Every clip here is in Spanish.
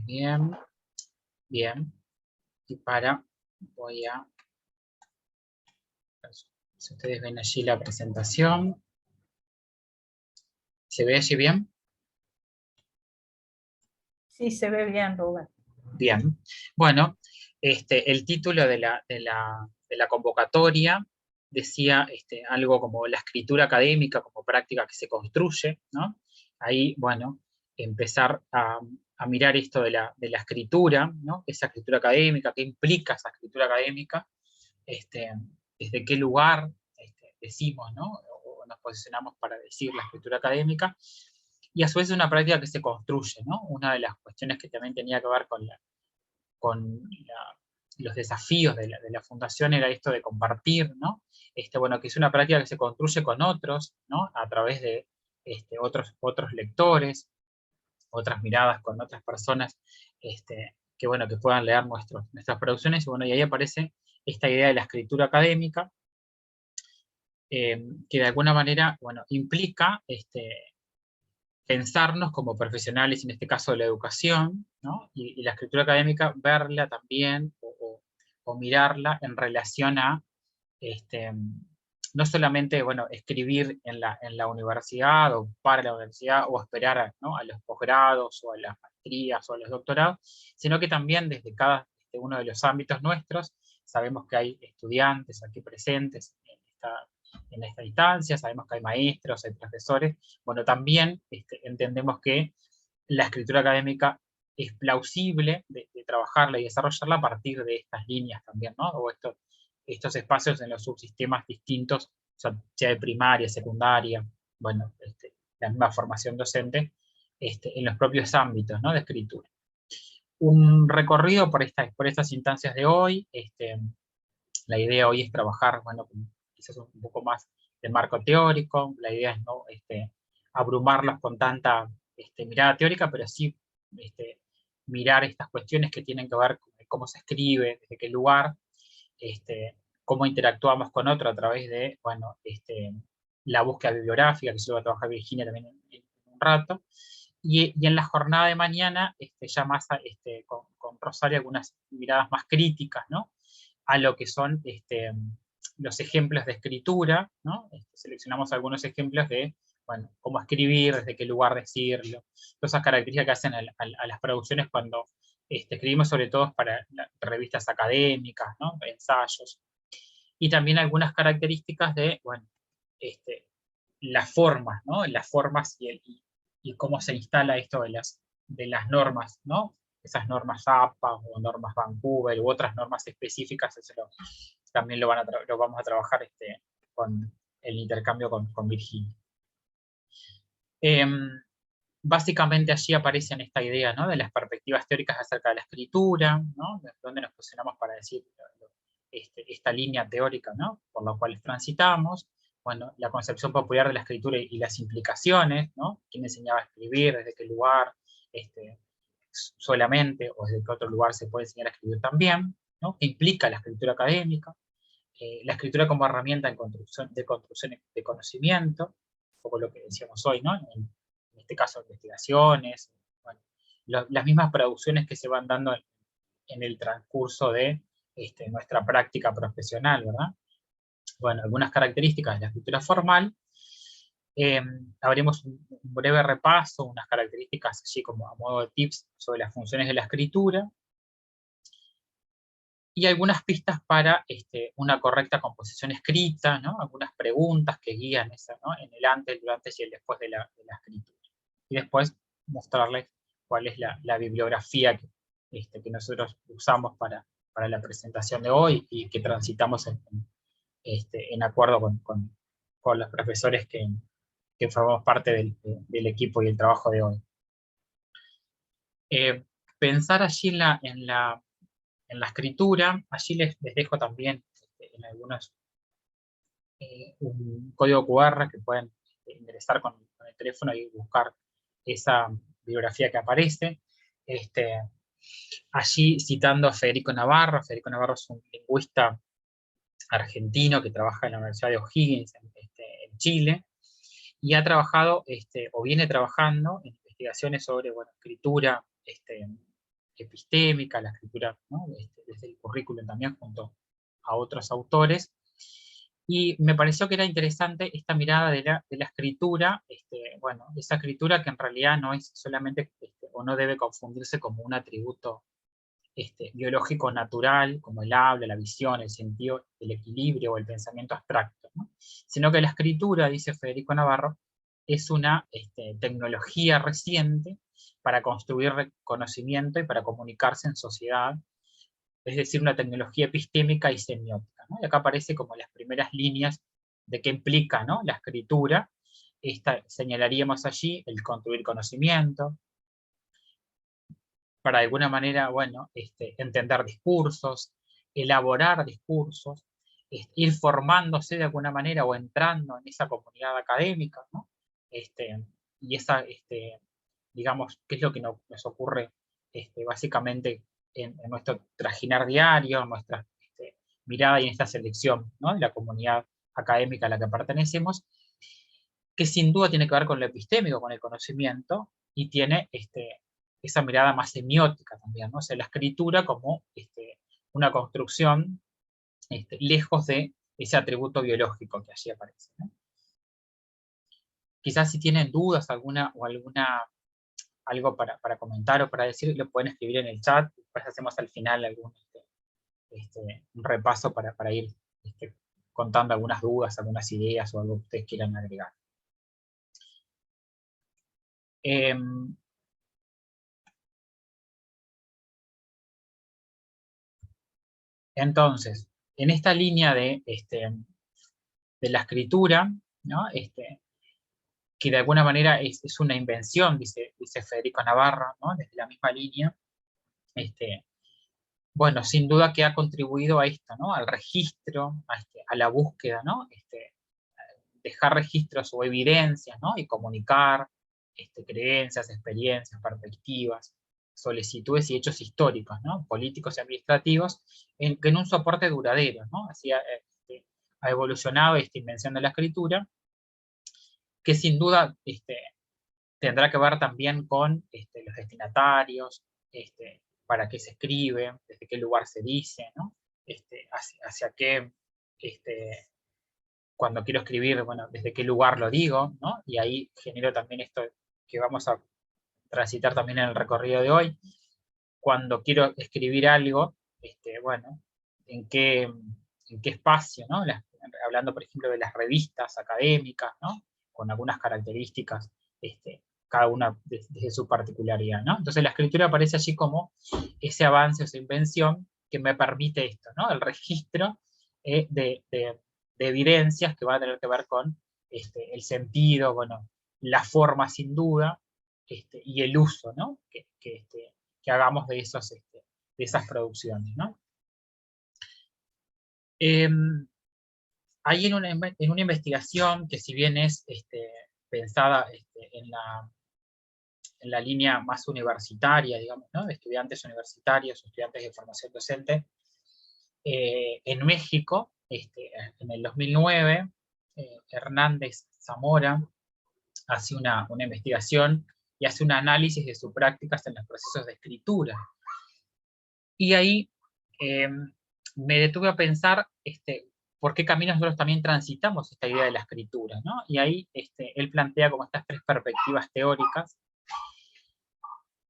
Bien, bien. Y voy a, si ustedes ven allí la presentación, ¿se ve allí bien? Sí, se ve bien, Rubén. Bien. Bueno, el título de la convocatoria decía algo como la escritura académica como práctica que se construye, ¿no? Ahí, bueno, empezar a mirar esto de la escritura, ¿no? Esa escritura académica, qué implica esa escritura académica, desde qué lugar decimos, ¿no? O nos posicionamos para decir la escritura académica, y a su vez es una práctica que se construye, ¿no? Una de las cuestiones que también tenía que ver con los desafíos de la fundación era esto de compartir, ¿no? Bueno, que es una práctica que se construye con otros, ¿no? A través de otros lectores, otras miradas con otras personas, que, bueno, que puedan leer nuestras producciones, y bueno, y ahí aparece esta idea de la escritura académica, que de alguna manera, bueno, implica pensarnos como profesionales, en este caso de la educación, ¿no? Y la escritura académica, verla también o mirarla en relación a, no solamente, bueno, escribir en la universidad o para la universidad o esperar, ¿no? A los posgrados o a las maestrías o a los doctorados, sino que también desde cada uno de los ámbitos nuestros, sabemos que hay estudiantes aquí presentes en esta instancia, sabemos que hay maestros, hay profesores, bueno, también entendemos que la escritura académica es plausible de trabajarla y desarrollarla a partir de estas líneas también, ¿no? O estos espacios en los subsistemas distintos, sea de primaria, secundaria, bueno, la misma formación docente, en los propios ámbitos, ¿no? De escritura. Un recorrido por estas instancias de hoy. La idea hoy es trabajar, bueno, quizás un poco más de marco teórico. La idea es no abrumarlos con tanta mirada teórica, pero sí mirar estas cuestiones que tienen que ver con cómo se escribe, desde qué lugar, cómo interactuamos con otro a través de, bueno, la búsqueda bibliográfica, que se lo va a trabajar Virginia también en un rato. Y en la jornada de mañana, ya más con Rosario, algunas miradas más críticas, ¿no? A lo que son los ejemplos de escritura, ¿no? Seleccionamos algunos ejemplos de, bueno, cómo escribir, desde qué lugar decirlo, todas esas características que hacen a las producciones cuando escribimos, sobre todo para revistas académicas, ¿no? Ensayos. Y también algunas características de, bueno, las formas, ¿no? Las formas y cómo se instala esto de las normas, ¿no? Esas normas APA o normas Vancouver u otras normas específicas, eso también lo vamos a trabajar con el intercambio con Virginia. Básicamente allí aparece esta idea, ¿no? De las perspectivas teóricas acerca de la escritura, ¿no? De dónde nos posicionamos para decir esta línea teórica, ¿no? Por la cual transitamos. Bueno, la concepción popular de la escritura y las implicaciones, ¿no? ¿Quién enseñaba a escribir? ¿Desde qué lugar? Solamente o desde qué otro lugar se puede enseñar a escribir también, ¿no? ¿Qué implica la escritura académica? La escritura como herramienta de construcción de conocimiento, un poco lo que decíamos hoy, ¿no? En este caso, investigaciones, bueno, las mismas producciones que se van dando en el transcurso de nuestra práctica profesional, ¿verdad? Bueno, algunas características de la escritura formal. Haremos un breve repaso, unas características así como a modo de tips sobre las funciones de la escritura, y algunas pistas para una correcta composición escrita, ¿no? Algunas preguntas que guían esa, ¿no? En el antes, el durante y el después de la escritura. Y después mostrarles cuál es la bibliografía que nosotros usamos para la presentación de hoy y que transitamos en acuerdo con los profesores que formamos parte del equipo y el trabajo de hoy. Pensar allí en la escritura, allí les dejo también en algunos un código QR que pueden ingresar con el teléfono y buscar esa bibliografía que aparece. Allí citando a Federico Navarro. Federico Navarro es un lingüista argentino que trabaja en la Universidad de O'Higgins en Chile, y ha trabajado o viene trabajando en investigaciones sobre, bueno, escritura epistémica, la escritura, ¿no? Desde el currículum también junto a otros autores. Y me pareció que era interesante esta mirada de la escritura, bueno, esa escritura que en realidad no es solamente, o no debe confundirse como un atributo biológico natural, como el habla, la visión, el sentido, el equilibrio o el pensamiento abstracto, ¿no? Sino que la escritura, dice Federico Navarro, es una tecnología reciente para construir conocimiento y para comunicarse en sociedad, es decir, una tecnología epistémica y semiótica, ¿no? Y acá aparece como las primeras líneas de qué implica, ¿no?, la escritura. Señalaríamos allí el construir conocimiento, para de alguna manera, bueno, entender discursos, elaborar discursos, ir formándose de alguna manera o entrando en esa comunidad académica, ¿no? Y esa, digamos, qué es lo que nos ocurre básicamente en nuestro trajinar diario, en nuestra mirada y en esta selección, ¿no?, de la comunidad académica a la que pertenecemos, que sin duda tiene que ver con lo epistémico, con el conocimiento, y tiene esa mirada más semiótica también, ¿no? O sea, la escritura como una construcción lejos de ese atributo biológico que allí aparece, ¿no? Quizás si tienen dudas algo para comentar o para decir, lo pueden escribir en el chat, después hacemos al final un repaso para ir contando algunas dudas, algunas ideas o algo que ustedes quieran agregar. Entonces, en esta línea de la escritura, ¿no?, que de alguna manera es una invención, dice Federico Navarro, ¿no?, desde la misma línea, bueno, sin duda que ha contribuido a esto, ¿no?, al registro, a la búsqueda, ¿no?, dejar registros o evidencias, ¿no?, y comunicar creencias, experiencias, perspectivas, solicitudes y hechos históricos, ¿no?, políticos y administrativos, en un soporte duradero, ¿no? Así ha evolucionado esta invención de la escritura, que sin duda tendrá que ver también con los destinatarios, para qué se escribe, desde qué lugar se dice, ¿no?, hacia qué, cuando quiero escribir, bueno, desde qué lugar lo digo, ¿no? Y ahí genero también esto que vamos a transitar también en el recorrido de hoy. Cuando quiero escribir algo, bueno, en qué espacio, ¿no? Hablando, por ejemplo, de las revistas académicas, ¿no?, con algunas características, cada una desde su particularidad, ¿no? Entonces la escritura aparece allí como ese avance, esa invención que me permite esto, ¿no?, el registro de evidencias que van a tener que ver con el sentido, bueno, la forma sin duda, y el uso, ¿no?, que hagamos de esas producciones, ¿no? Hay en una investigación que, si bien es pensada en la línea más universitaria, digamos, ¿no?, de estudiantes universitarios o estudiantes de formación docente, en México, en el 2009, Hernández Zamora hace una investigación y hace un análisis de sus prácticas en los procesos de escritura. Y ahí me detuve a pensar por qué caminos nosotros también transitamos esta idea de la escritura, ¿no? Y ahí él plantea como estas tres perspectivas teóricas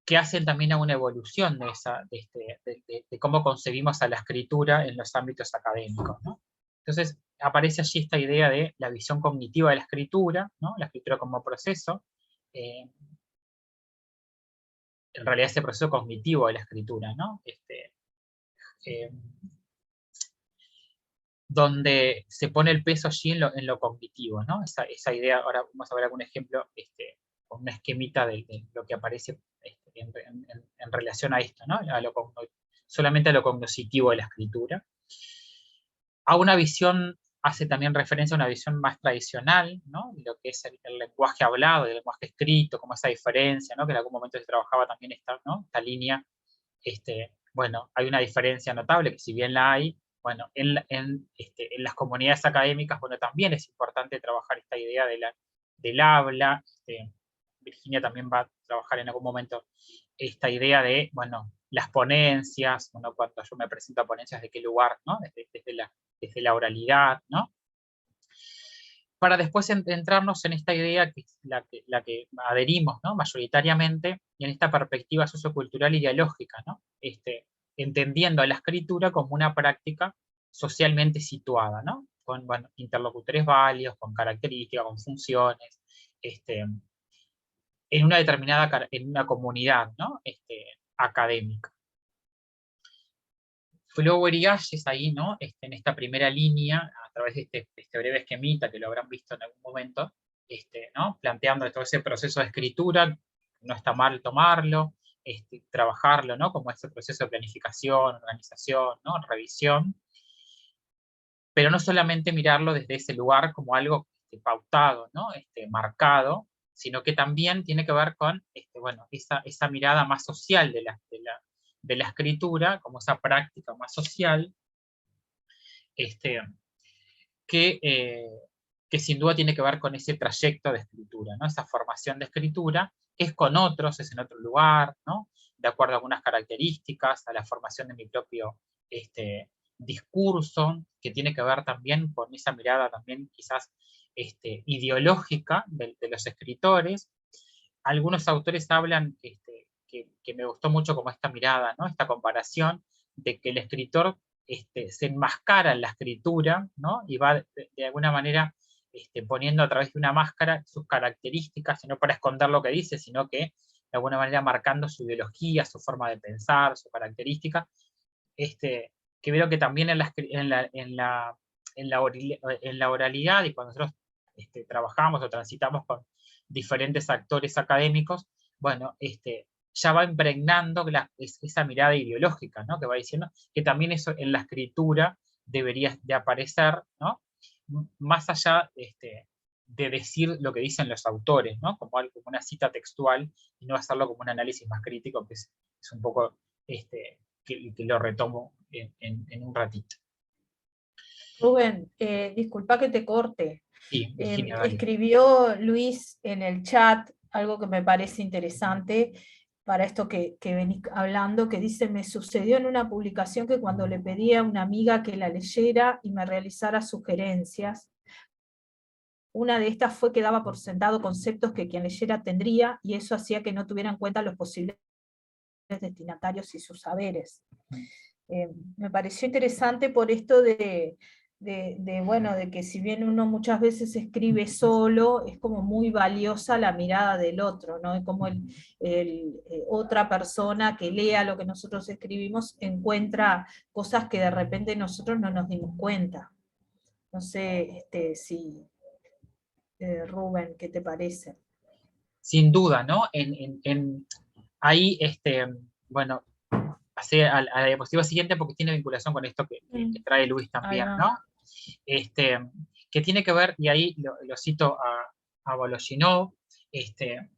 que hacen también a una evolución de cómo concebimos a la escritura en los ámbitos académicos, ¿no? Entonces aparece allí esta idea de la visión cognitiva de la escritura, ¿no?, la escritura como proceso, en realidad ese proceso cognitivo de la escritura, ¿no?, donde se pone el peso allí en lo cognitivo, ¿no? Esa idea, ahora vamos a ver algún ejemplo, con una esquemita de lo que aparece en relación a esto, ¿no?, solamente a lo cognoscitivo de la escritura. A una visión, hace también referencia a una visión más tradicional, ¿no?, de lo que es el lenguaje hablado, el lenguaje escrito, como esa diferencia, ¿no?, que en algún momento se trabajaba también ¿no?, esta línea. Bueno, hay una diferencia notable, que si bien la hay, bueno, en las comunidades académicas, bueno, también es importante trabajar esta idea del habla. Virginia también va a trabajar en algún momento esta idea de, bueno, las ponencias, bueno, cuando yo me presento a ponencias, de qué lugar, ¿no? Desde la oralidad, ¿no? Para después entrarnos en esta idea que es la que adherimos, ¿no? Mayoritariamente, y en esta perspectiva sociocultural y dialógica, ¿no? Entendiendo a la escritura como una práctica socialmente situada, ¿no? Con, bueno, interlocutores válidos, con características, con funciones, en una determinada, en una comunidad, ¿no? Académica. Flower y Hayes ahí, ¿no? En esta primera línea, a través de este breve esquemita que lo habrán visto en algún momento, ¿no? Planteando todo ese proceso de escritura, no está mal tomarlo, trabajarlo, ¿no? Como ese proceso de planificación, organización, ¿no? Revisión, pero no solamente mirarlo desde ese lugar como algo pautado, ¿no? Marcado, sino que también tiene que ver con bueno, esa mirada más social de la escritura, como esa práctica más social, que sin duda tiene que ver con ese trayecto de escritura, ¿no? Esa formación de escritura, que es con otros, es en otro lugar, ¿no? De acuerdo a algunas características, a la formación de mi propio discurso, que tiene que ver también con esa mirada también quizás ideológica de los escritores. Algunos autores hablan, que me gustó mucho como esta mirada, ¿no? Esta comparación de que el escritor se enmascara en la escritura, ¿no? Y va de alguna manera poniendo a través de una máscara sus características, y no para esconder lo que dice, sino que de alguna manera marcando su ideología, su forma de pensar, su característica, que veo que también en la oralidad, y cuando nosotros trabajamos o transitamos con diferentes actores académicos, bueno, ya va impregnando esa mirada ideológica, ¿no? Que va diciendo que también eso en la escritura debería de aparecer, ¿no? Más allá de decir lo que dicen los autores, ¿no? Como una cita textual, y no hacerlo como un análisis más crítico, que es un poco que lo retomo en un ratito. Rubén, disculpa que te corte. Sí, Virginia, dale. Escribió Luis en el chat algo que me parece interesante para esto que venís hablando, que dice: me sucedió en una publicación que cuando le pedí a una amiga que la leyera y me realizara sugerencias, una de estas fue que daba por sentado conceptos que quien leyera tendría, y eso hacía que no tuviera en cuenta los posibles destinatarios y sus saberes. Me pareció interesante por esto bueno, de que si bien uno muchas veces escribe solo, es como muy valiosa la mirada del otro, ¿no? Es como otra persona que lea lo que nosotros escribimos encuentra cosas que de repente nosotros no nos dimos cuenta. No sé si, Rubén, ¿qué te parece? Sin duda, ¿no? Ahí, bueno, pasé a la diapositiva siguiente porque tiene vinculación con esto que trae Luis también, ¿no? Que tiene que ver, y ahí lo cito a Voloshinov,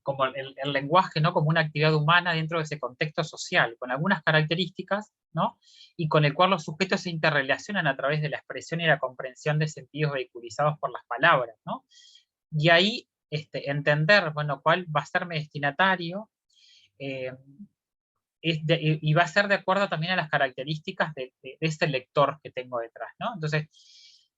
como el lenguaje, ¿no? Como una actividad humana dentro de ese contexto social, con algunas características, ¿no? Y con el cual los sujetos se interrelacionan a través de la expresión y la comprensión de sentidos vehiculizados por las palabras, ¿no? Y ahí entender, bueno, cuál va a ser mi destinatario, y va a ser de acuerdo también a las características de ese lector que tengo detrás, ¿no? Entonces,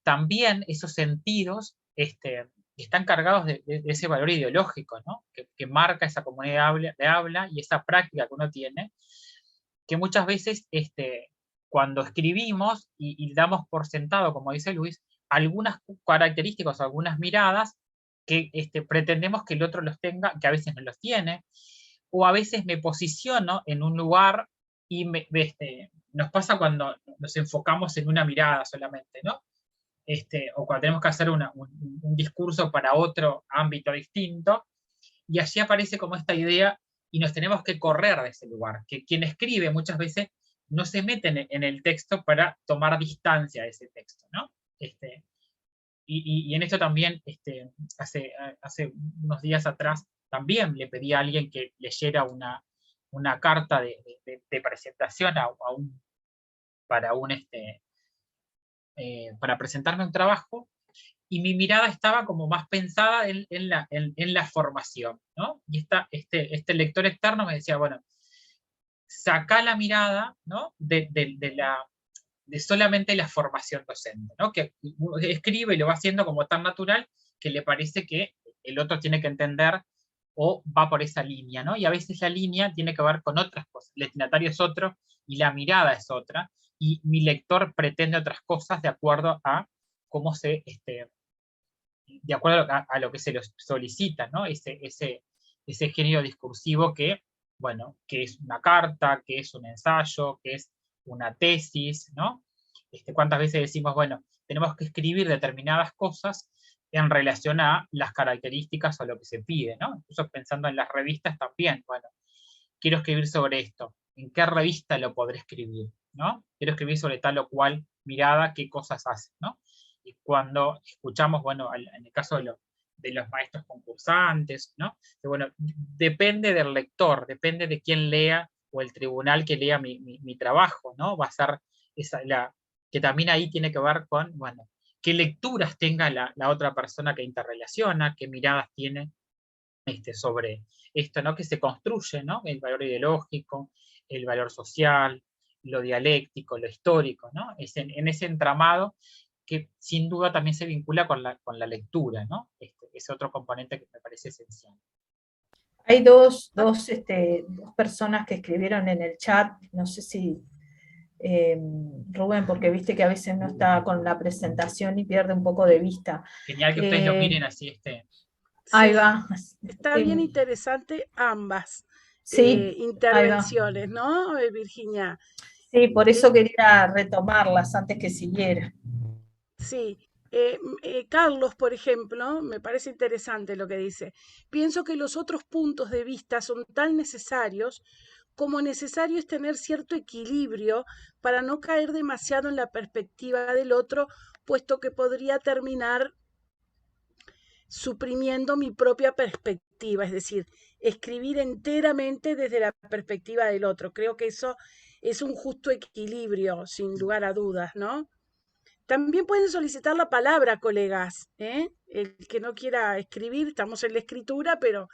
también esos sentidos están cargados de ese valor ideológico, ¿no? Que marca esa comunidad de habla y esa práctica que uno tiene, que muchas veces cuando escribimos y damos por sentado, como dice Luis, algunas características, algunas miradas que pretendemos que el otro los tenga, que a veces no los tiene, o a veces me posiciono en un lugar y nos pasa cuando nos enfocamos en una mirada solamente, ¿no? O cuando tenemos que hacer un discurso para otro ámbito distinto, y allí aparece como esta idea y nos tenemos que correr de ese lugar, que quien escribe muchas veces no se mete en el texto para tomar distancia de ese texto, ¿no? Y en esto también, hace unos días atrás, también le pedí a alguien que leyera una carta de presentación para presentarme un trabajo, y mi mirada estaba como más pensada en la formación, ¿no? Y este lector externo me decía, bueno, saca la mirada, ¿no? de solamente la formación docente, ¿no? Que uno escribe y lo va haciendo como tan natural que le parece que el otro tiene que entender o va por esa línea, ¿no? Y a veces la línea tiene que ver con otras cosas. El destinatario es otro y la mirada es otra, y mi lector pretende otras cosas de acuerdo a cómo de acuerdo a lo que se los solicita, ¿no? Ese género discursivo que, bueno, que es una carta, que es un ensayo, que es una tesis, ¿no? ¿Cuántas veces decimos, bueno, tenemos que escribir determinadas cosas en relación a las características o lo que se pide, ¿no? Incluso pensando en las revistas también, bueno, quiero escribir sobre esto, ¿en qué revista lo podré escribir? ¿No? Quiero escribir sobre tal o cual mirada, qué cosas hace, ¿no? Y cuando escuchamos, bueno, en el caso de los maestros concursantes, ¿no? Que, bueno, depende del lector, depende de quién lea o el tribunal que lea mi trabajo, ¿no? Va a ser que también ahí tiene que ver con, bueno, qué lecturas tenga la otra persona que interrelaciona, qué miradas tiene sobre esto, ¿no? Que se construye, ¿no? El valor ideológico, el valor social, lo dialéctico, lo histórico, ¿no? En ese entramado que sin duda también se vincula con la lectura, ¿no? Es otro componente que me parece esencial. Hay dos personas que escribieron en el chat, no sé si Rubén, porque viste que a veces no está con la presentación y pierde un poco de vista. Genial que ustedes lo miren así, Ahí Sí, va. está bien interesante ambas Sí, intervenciones, ¿no, Virginia? Sí, por eso quería retomarlas antes que siguiera. Sí. Carlos, por ejemplo, me parece interesante lo que dice. Pienso que los otros puntos de vista son tan necesarios como necesario es tener cierto equilibrio para no caer demasiado en la perspectiva del otro, puesto que podría terminar suprimiendo mi propia perspectiva, es decir, escribir enteramente desde la perspectiva del otro. Creo que eso es un justo equilibrio, sin lugar a dudas, ¿no? También pueden solicitar la palabra, colegas, ¿eh? El que no quiera escribir, estamos en la escritura, pero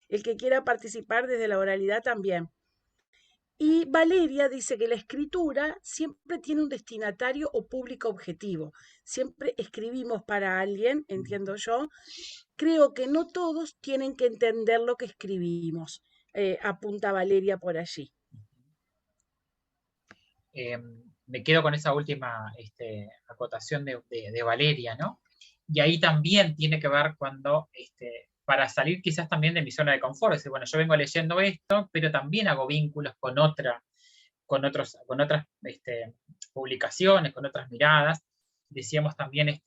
el que quiera participar desde la oralidad también. Y Valeria dice que la escritura siempre tiene un destinatario o público objetivo. Siempre escribimos para alguien, entiendo yo. Creo que no todos tienen que entender lo que escribimos, apunta Valeria por allí. Me quedo con esa última acotación de Valeria, ¿no? Y ahí también tiene que ver cuando, para salir quizás también de mi zona de confort, es decir, bueno, yo vengo leyendo esto, pero también hago vínculos con otras publicaciones, con otras miradas. Decíamos también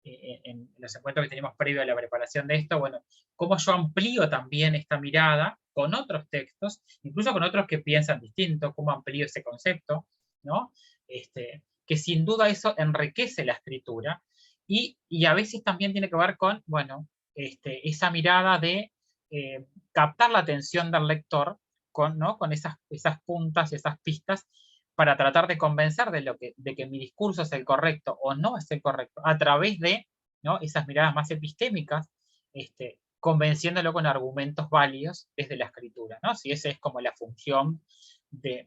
en los encuentros que teníamos previo a la preparación de esto, bueno, cómo yo amplío también esta mirada con otros textos, incluso con otros que piensan distinto, cómo amplío ese concepto, ¿no? Que sin duda eso enriquece la escritura y a veces también tiene que ver con, bueno, esa mirada de captar la atención del lector ¿no? Con esas puntas, esas pistas, para tratar de convencer de que mi discurso es el correcto o no es el correcto, a través de, ¿no? Esas miradas más epistémicas, convenciéndolo con argumentos válidos desde la escritura, ¿no? Si esa es como la función de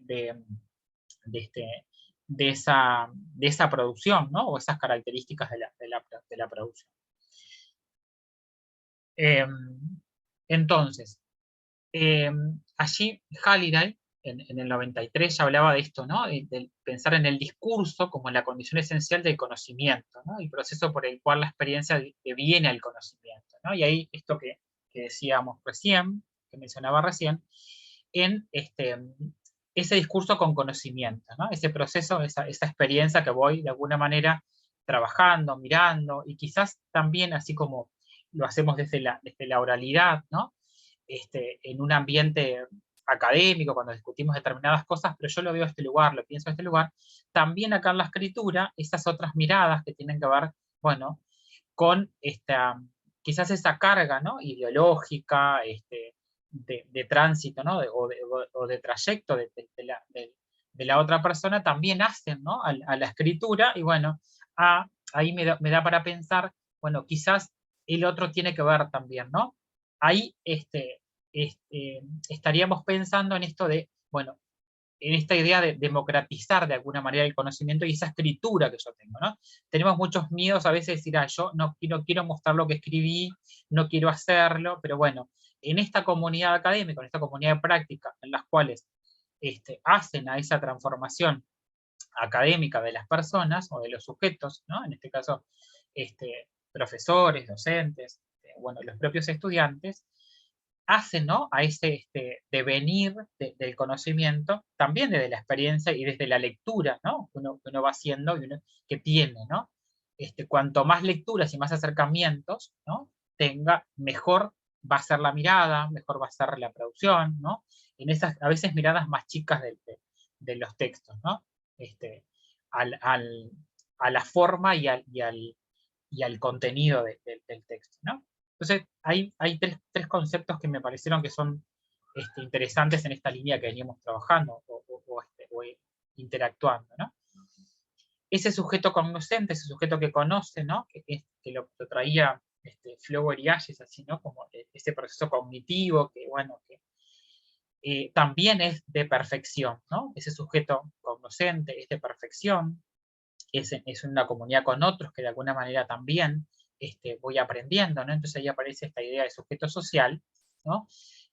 esa producción, ¿no? O esas características de la producción. Entonces, allí Halliday, en el 93, ya hablaba de esto, ¿no? De pensar en el discurso como la condición esencial del conocimiento, ¿no? El proceso por el cual la experiencia deviene al conocimiento, ¿no? Y ahí esto que decíamos recién, que mencionaba recién, en ese discurso con conocimiento, ¿no? Ese proceso, esa experiencia que voy de alguna manera trabajando, mirando, y quizás también, así como lo hacemos desde la oralidad, ¿no? En un ambiente académico, cuando discutimos determinadas cosas, pero yo lo veo a este lugar, lo pienso a este lugar, también acá en la escritura, esas otras miradas que tienen que ver, bueno, con quizás esa carga, ¿no? Ideológica, de tránsito, ¿no? O de trayecto de la otra persona, también hacen, ¿no? A la escritura, y bueno, ahí me da para pensar, bueno, quizás el otro tiene que ver también, ¿no? Ahí estaríamos pensando en esto de, bueno, en esta idea de democratizar de alguna manera el conocimiento y esa escritura que yo tengo, ¿no? Tenemos muchos miedos a veces de decir, yo no quiero mostrar lo que escribí, no quiero hacerlo, pero bueno, en esta comunidad académica, en esta comunidad de práctica, en las cuales hacen a esa transformación académica de las personas o de los sujetos, ¿no? En este caso, profesores, docentes, bueno, los propios estudiantes, hacen, ¿no? A ese devenir del conocimiento, también desde la experiencia y desde la lectura, ¿no? Que uno va haciendo y uno que tiene, ¿no? Cuanto más lecturas y más acercamientos, ¿no? tenga, mejor va a ser la mirada, mejor va a ser la producción, ¿no? En esas, a veces, miradas más chicas de los textos, ¿no? A la forma y al contenido del texto, ¿no? Entonces, hay tres conceptos que me parecieron que son interesantes en esta línea que veníamos trabajando o interactuando, ¿no? Ese sujeto cognoscente, ese sujeto que conoce, ¿no? que lo traía Flower y Ayes, así, ¿no? Como ese proceso cognitivo que, bueno, que también es de perfección, ¿no? Ese sujeto cognoscente es de perfección, es una comunidad con otros que de alguna manera también voy aprendiendo, ¿no? Entonces ahí aparece esta idea de sujeto social, ¿no?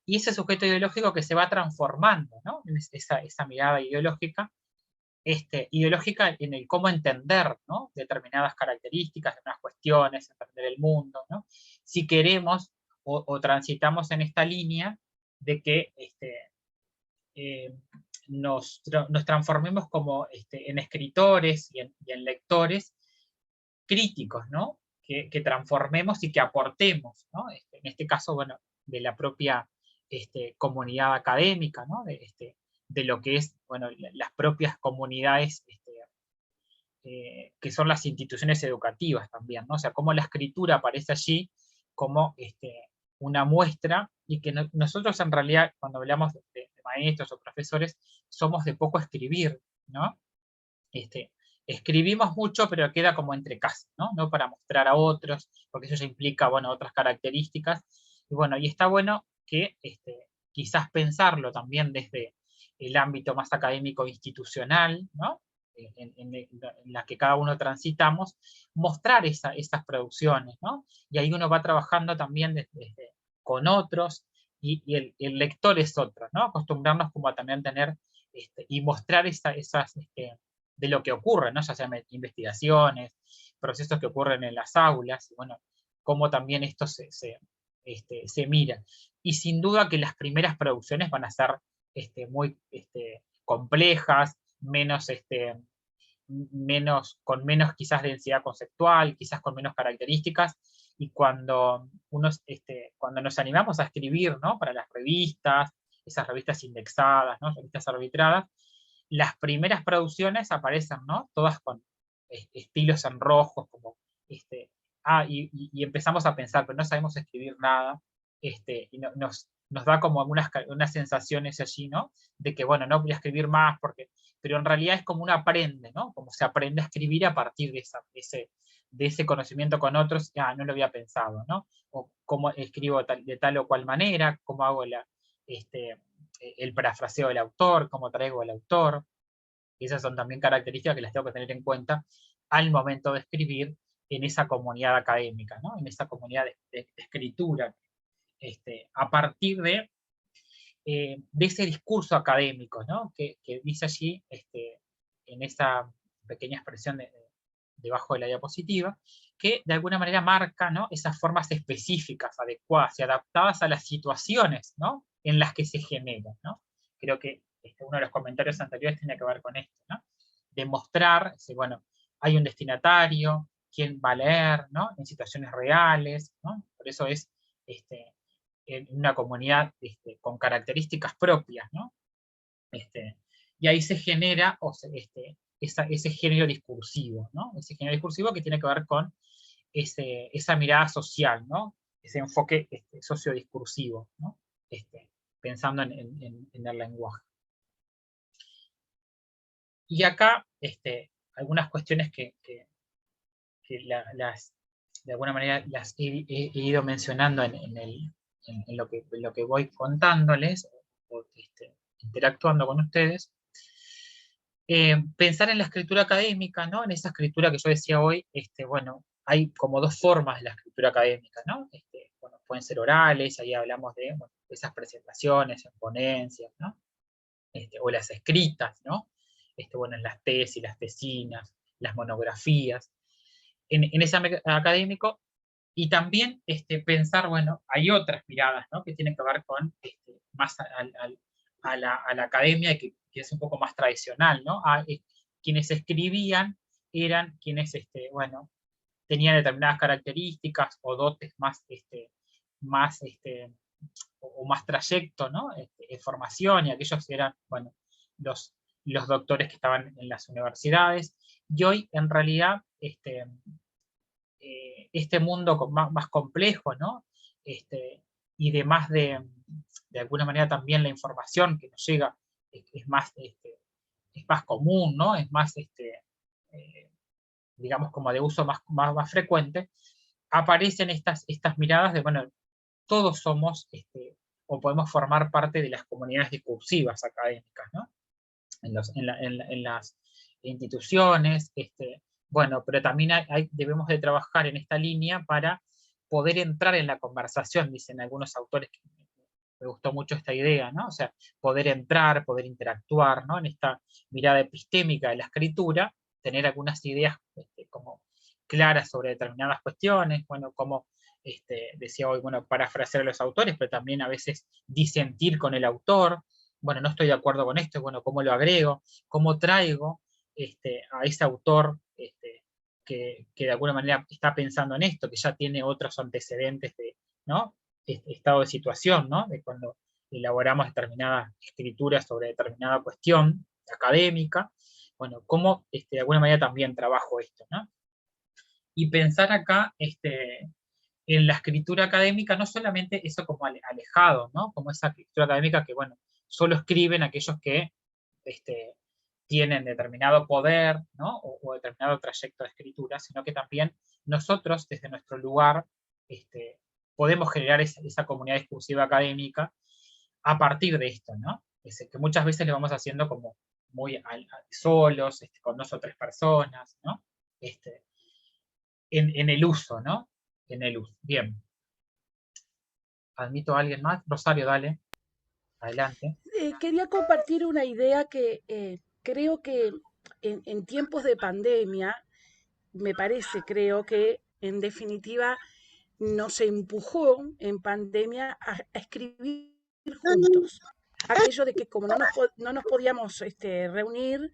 Y ese sujeto ideológico que se va transformando, ¿no? Esa mirada ideológica, ideológica en el cómo entender, ¿no? Determinadas características, unas cuestiones, entender el mundo, ¿no? Si queremos o transitamos en esta línea de que nos transformemos como en escritores y en lectores críticos, ¿no? Que transformemos y que aportemos, ¿no? En este caso, bueno, de la propia comunidad académica, ¿no? De lo que es, bueno, las propias comunidades que son las instituciones educativas también, ¿no? O sea, cómo la escritura aparece allí como una muestra y que nosotros en realidad, cuando hablamos de maestros o profesores, somos de poco escribir, ¿no? Escribimos mucho, pero queda como entre casas, ¿no? No para mostrar a otros, porque eso ya implica, bueno, otras características. Y bueno, y está bueno que quizás pensarlo también desde el ámbito más académico institucional, ¿no? En la que cada uno transitamos, mostrar esas producciones, ¿no? Y ahí uno va trabajando también con otros, y el lector es otro, ¿no? Acostumbrarnos como a también tener y mostrar esas de lo que ocurre, ¿no? Ya sean investigaciones, procesos que ocurren en las aulas, y bueno, cómo también esto se mira. Y sin duda que las primeras producciones van a ser muy complejas, con menos quizás densidad conceptual, quizás con menos características, y cuando nos animamos a escribir, ¿no? Para las revistas, esas revistas indexadas, ¿no? Revistas arbitradas, las primeras producciones aparecen, ¿no? Todas con estilos en rojos, como, y empezamos a pensar, pero no sabemos escribir nada, y nos da como unas sensaciones allí, ¿no? De que, bueno, no voy a escribir más, pero en realidad es como uno aprende, ¿no? Como se aprende a escribir a partir de ese conocimiento con otros, no lo había pensado, ¿no? O cómo escribo de tal o cual manera, cómo hago el parafraseo del autor, cómo traigo al autor. Y esas son también características que las tengo que tener en cuenta al momento de escribir en esa comunidad académica, ¿no? En esa comunidad de escritura, a partir de ese discurso académico, ¿no? que dice allí, en esa pequeña expresión debajo de la diapositiva, que de alguna manera marca, ¿no? esas formas específicas, adecuadas y adaptadas a las situaciones, ¿no? en las que se generan, ¿no? Creo que uno de los comentarios anteriores tiene que ver con esto, ¿no? Demostrar, bueno, hay un destinatario, quién va a leer, ¿no? En situaciones reales, ¿no? Por eso es en una comunidad con características propias, ¿no? Y ahí se genera ese género discursivo, ¿no? Ese género discursivo que tiene que ver con esa mirada social, ¿no? Ese enfoque sociodiscursivo, ¿no? Pensando en el lenguaje. Y acá algunas cuestiones que de alguna manera las he ido mencionando en lo que voy contándoles, o interactuando con ustedes, Pensar en la escritura académica, ¿no? En esa escritura que yo decía hoy, bueno, hay como dos formas de la escritura académica, ¿no? Bueno, pueden ser orales, ahí hablamos de, bueno, esas presentaciones en ponencias, ¿no? O las escritas, ¿no? Bueno, en las tesis, las tesinas, las monografías, en ese académico, y también pensar, bueno, hay otras miradas, ¿no? Que tienen que ver con más a la academia que es un poco más tradicional, ¿no? Quienes escribían eran quienes, bueno, tenían determinadas características o dotes más, más o más trayecto, ¿no? En formación, y aquellos eran, bueno, los, los doctores que estaban en las universidades, y hoy en realidad este mundo más complejo, ¿no? Y de más de alguna manera también la información que nos llega es más, es más común, ¿no? Es más, digamos, como de uso más frecuente, aparecen estas miradas de, bueno, todos somos o podemos formar parte de las comunidades discursivas académicas, ¿no? En las instituciones, bueno, pero también debemos de trabajar en esta línea para poder entrar en la conversación, dicen algunos autores, que me gustó mucho esta idea, ¿no? O sea, poder entrar, poder interactuar, ¿no? En esta mirada epistémica de la escritura, tener algunas ideas como claras sobre determinadas cuestiones, bueno, como decía hoy, bueno, parafrasear a los autores, pero también a veces disentir con el autor, bueno, no estoy de acuerdo con esto, bueno, ¿cómo lo agrego? ¿Cómo traigo a ese autor que de alguna manera está pensando en esto, que ya tiene otros antecedentes de, ¿no? Estado de situación, ¿no? De cuando elaboramos determinadas escrituras sobre determinada cuestión académica, bueno, cómo de alguna manera también trabajo esto, ¿no? Y pensar acá en la escritura académica, no solamente eso como alejado, ¿no? Como esa escritura académica que, bueno, solo escriben aquellos que tienen determinado poder, ¿no? O determinado trayecto de escritura, sino que también nosotros, desde nuestro lugar, podemos generar esa comunidad discursiva académica a partir de esto, ¿no? Que muchas veces lo vamos haciendo como muy solos, con 2 o 3 personas, ¿no? En el uso, ¿no? En el uso. Bien. Admito a alguien más. Rosario, dale. Adelante. Quería compartir una idea que creo que en tiempos de pandemia, me parece, creo que en definitiva nos empujó en pandemia a escribir juntos. Aquello de que como no nos podíamos reunir,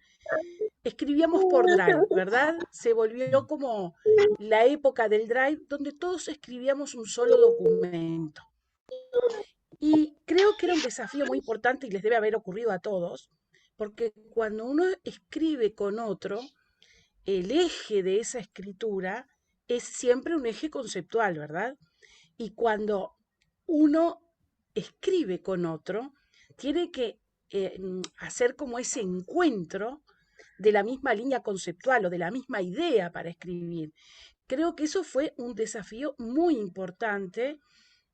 escribíamos por Drive, ¿verdad? Se volvió como la época del Drive donde todos escribíamos un solo documento. Y creo que era un desafío muy importante y les debe haber ocurrido a todos, porque cuando uno escribe con otro, el eje de esa escritura es siempre un eje conceptual, ¿verdad? Y cuando uno escribe con otro, tiene que hacer como ese encuentro de la misma línea conceptual o de la misma idea para escribir. Creo que eso fue un desafío muy importante.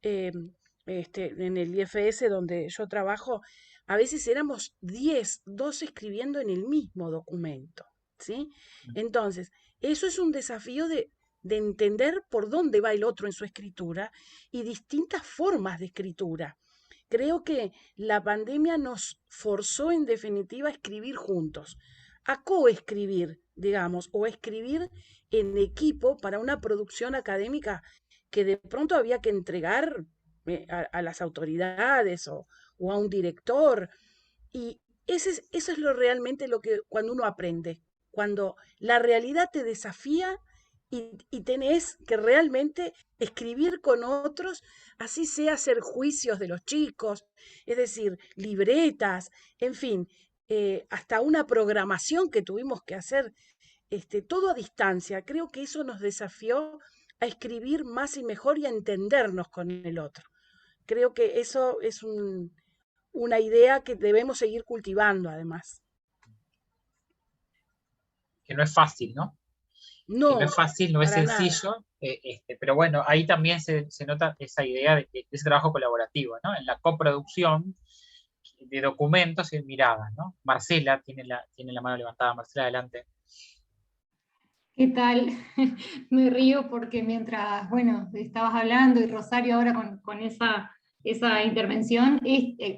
eh, en el IFS donde yo trabajo, a veces éramos 10, 12 escribiendo en el mismo documento, ¿sí? Entonces, eso es un desafío de entender por dónde va el otro en su escritura y distintas formas de escritura. Creo que la pandemia nos forzó en definitiva a escribir juntos, a coescribir, digamos, o escribir en equipo para una producción académica que de pronto había que entregar a las autoridades o a un director. Y eso es lo realmente lo que cuando uno aprende, cuando la realidad te desafía y tenés que realmente escribir con otros, así sea hacer juicios de los chicos, es decir, libretas, en fin, hasta una programación que tuvimos que hacer, todo a distancia. Creo que eso nos desafió a escribir más y mejor y a entendernos con el otro. Creo que eso es una idea que debemos seguir cultivando, además. Que no es fácil, ¿no? Que no es No, fácil, no es para nada. sencillo, pero bueno, ahí también se nota esa idea de ese trabajo colaborativo, ¿no? En la coproducción, documentos y miradas, ¿no? Marcela tiene la mano levantada. Marcela, adelante. ¿Qué tal? Me río porque mientras, bueno, estabas hablando y Rosario ahora con esa intervención,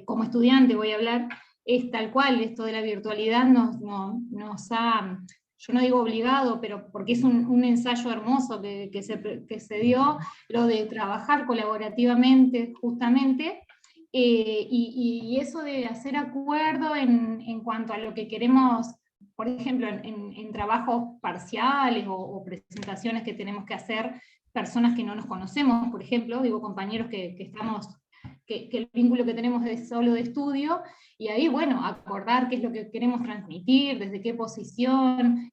como estudiante voy a hablar, es tal cual, esto de la virtualidad nos ha, yo no digo obligado, pero porque es un ensayo hermoso que se dio, lo de trabajar colaborativamente, justamente, y eso de hacer acuerdo en cuanto a lo que queremos, por ejemplo, en trabajos parciales o presentaciones que tenemos que hacer, personas que no nos conocemos, por ejemplo, digo compañeros que el vínculo que tenemos es solo de estudio, y ahí, bueno, acordar qué es lo que queremos transmitir, desde qué posición,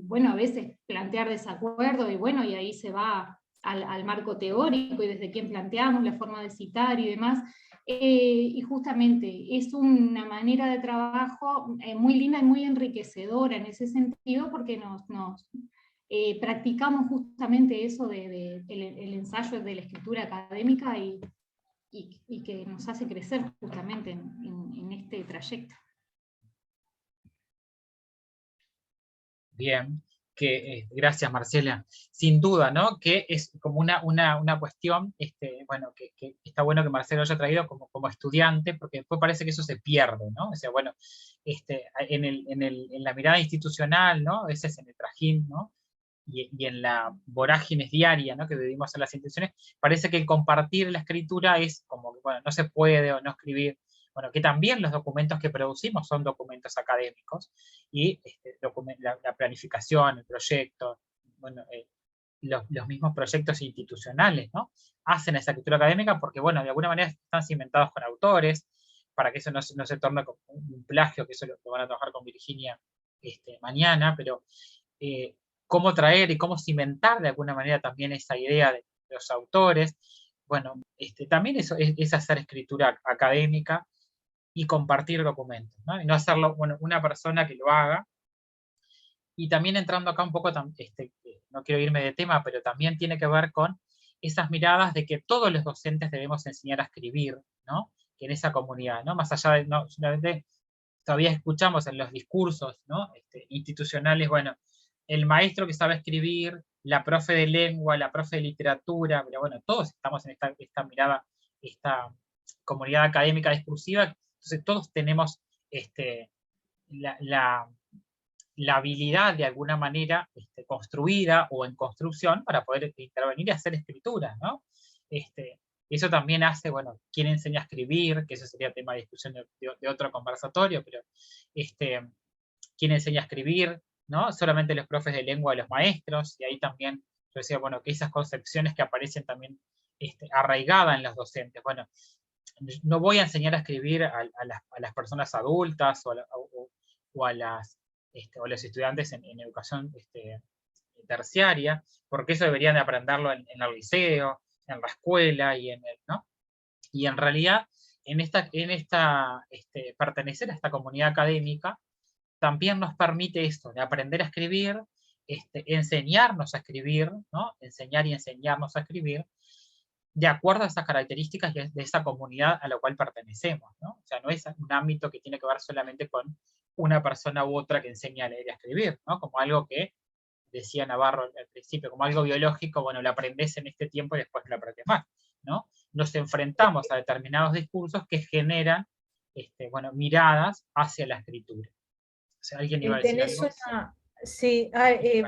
bueno, a veces plantear desacuerdo, y bueno, y ahí se va al marco teórico, y desde quién planteamos, la forma de citar y demás. Y justamente es una manera de trabajo muy linda y muy enriquecedora en ese sentido, porque practicamos justamente eso el ensayo de la escritura académica y que nos hace crecer justamente en este trayecto. Bien, gracias Marcela. Sin duda, ¿no? Que es como una cuestión, bueno, que está bueno que Marcela haya traído como estudiante, porque después parece que eso se pierde, ¿no? O sea, bueno, en la mirada institucional, ¿no? A veces en el trajín, ¿no? Y en la vorágine diaria, ¿no? Que vivimos en las instituciones, parece que el compartir la escritura es como que, bueno, no se puede o no escribir. Bueno, que también los documentos que producimos son documentos académicos, y la planificación, el proyecto, bueno, los mismos proyectos institucionales, ¿no? Hacen esa escritura académica porque, bueno, de alguna manera están cimentados con autores, para que eso no se torne como un plagio, que eso lo van a trabajar con Virginia mañana, pero cómo traer y cómo cimentar de alguna manera también esa idea de los autores. Bueno, también eso es hacer escritura académica y compartir documentos, ¿no? Y no hacerlo, bueno, una persona que lo haga. Y también entrando acá un poco, no quiero irme de tema, pero también tiene que ver con esas miradas de que todos los docentes debemos enseñar a escribir, ¿no? Que en esa comunidad, ¿no? Más allá de, no, solamente todavía escuchamos en los discursos, ¿no? Institucionales, bueno, el maestro que sabe escribir, la profe de lengua, la profe de literatura, pero bueno, todos estamos en esta mirada, esta comunidad académica discursiva, entonces todos tenemos la habilidad de alguna manera construida o en construcción para poder intervenir y hacer escrituras, ¿no? Eso también hace, bueno, quién enseña a escribir, que eso sería tema de discusión de otro conversatorio, pero quién enseña a escribir, ¿no? Solamente los profes de lengua, los maestros, y ahí también yo decía, bueno, que esas concepciones que aparecen también arraigadas en los docentes, bueno, no voy a enseñar a escribir a las personas adultas o a los estudiantes en educación terciaria, porque eso deberían de aprenderlo en el liceo, en la escuela, ¿no? Y en realidad, pertenecer a esta comunidad académica también nos permite esto, de aprender a escribir, enseñarnos a escribir, ¿no? Enseñar y enseñarnos a escribir, de acuerdo a esas características de esa comunidad a la cual pertenecemos, ¿no? O sea, no es un ámbito que tiene que ver solamente con una persona u otra que enseña a leer y a escribir, ¿no? Como algo que, decía Navarro al principio, como algo biológico, bueno, lo aprendes en este tiempo y después lo aprendes más, ¿no? Nos enfrentamos a determinados discursos que generan, bueno, miradas hacia la escritura. O sea, ¿alguien iba a decir algo? Sí,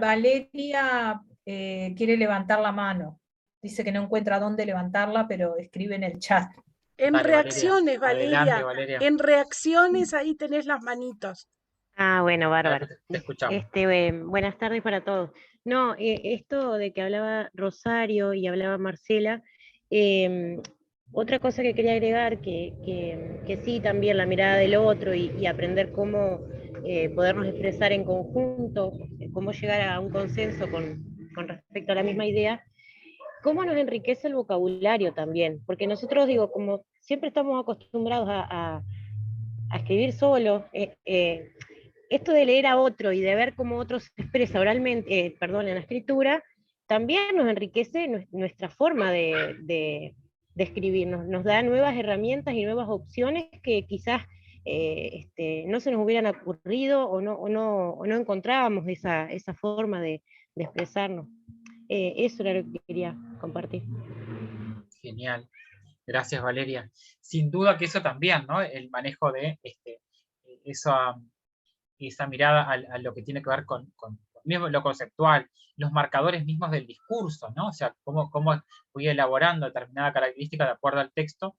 Valeria quiere levantar la mano. Dice que no encuentra dónde levantarla, pero escribe en el chat. En Dale, reacciones, Valeria. Adelante, Valeria. En reacciones ahí tenés las manitos. Ah, bueno, bárbaro. Te escuchamos. Buenas tardes para todos. No, esto de que hablaba Rosario y hablaba Marcela, otra cosa que quería agregar, que sí, también la mirada del otro y aprender cómo podernos expresar en conjunto, cómo llegar a un consenso con respecto a la misma idea, cómo nos enriquece el vocabulario también, porque nosotros, digo, como siempre estamos acostumbrados a escribir solos, esto de leer a otro y de ver cómo otro se expresa oralmente, en la escritura, también nos enriquece nuestra forma de escribir, nos da nuevas herramientas y nuevas opciones que quizás no se nos hubieran ocurrido o no encontrábamos esa forma de expresarnos. Eso era lo que quería compartir. Genial. Gracias, Valeria. Sin duda que eso también, ¿no? El manejo de esa mirada a lo que tiene que ver con mismo lo conceptual, los marcadores mismos del discurso, ¿no? O sea, cómo voy elaborando determinada característica de acuerdo al texto.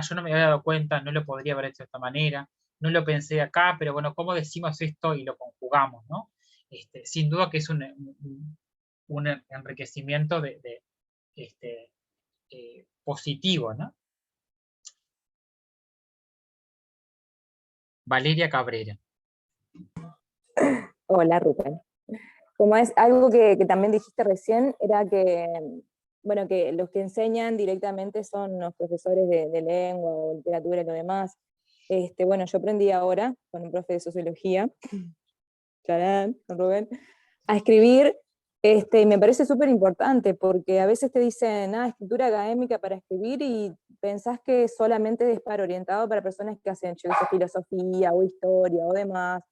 Yo no me había dado cuenta, no lo podría haber hecho de esta manera, no lo pensé acá, pero bueno, ¿cómo decimos esto y lo conjugamos, ¿no? Sin duda que es un enriquecimiento positivo, ¿no? Valeria Cabrera. Hola, Rubén. Como es algo que también dijiste recién, era que, bueno, que los que enseñan directamente son los profesores de lengua o literatura y lo demás. Bueno, yo aprendí ahora con un profe de sociología, Clarán, con Rubén, a escribir, y me parece súper importante, porque a veces te dicen, escritura académica para escribir, y pensás que solamente es para orientado para personas que hacen, yo sé, filosofía o historia o demás.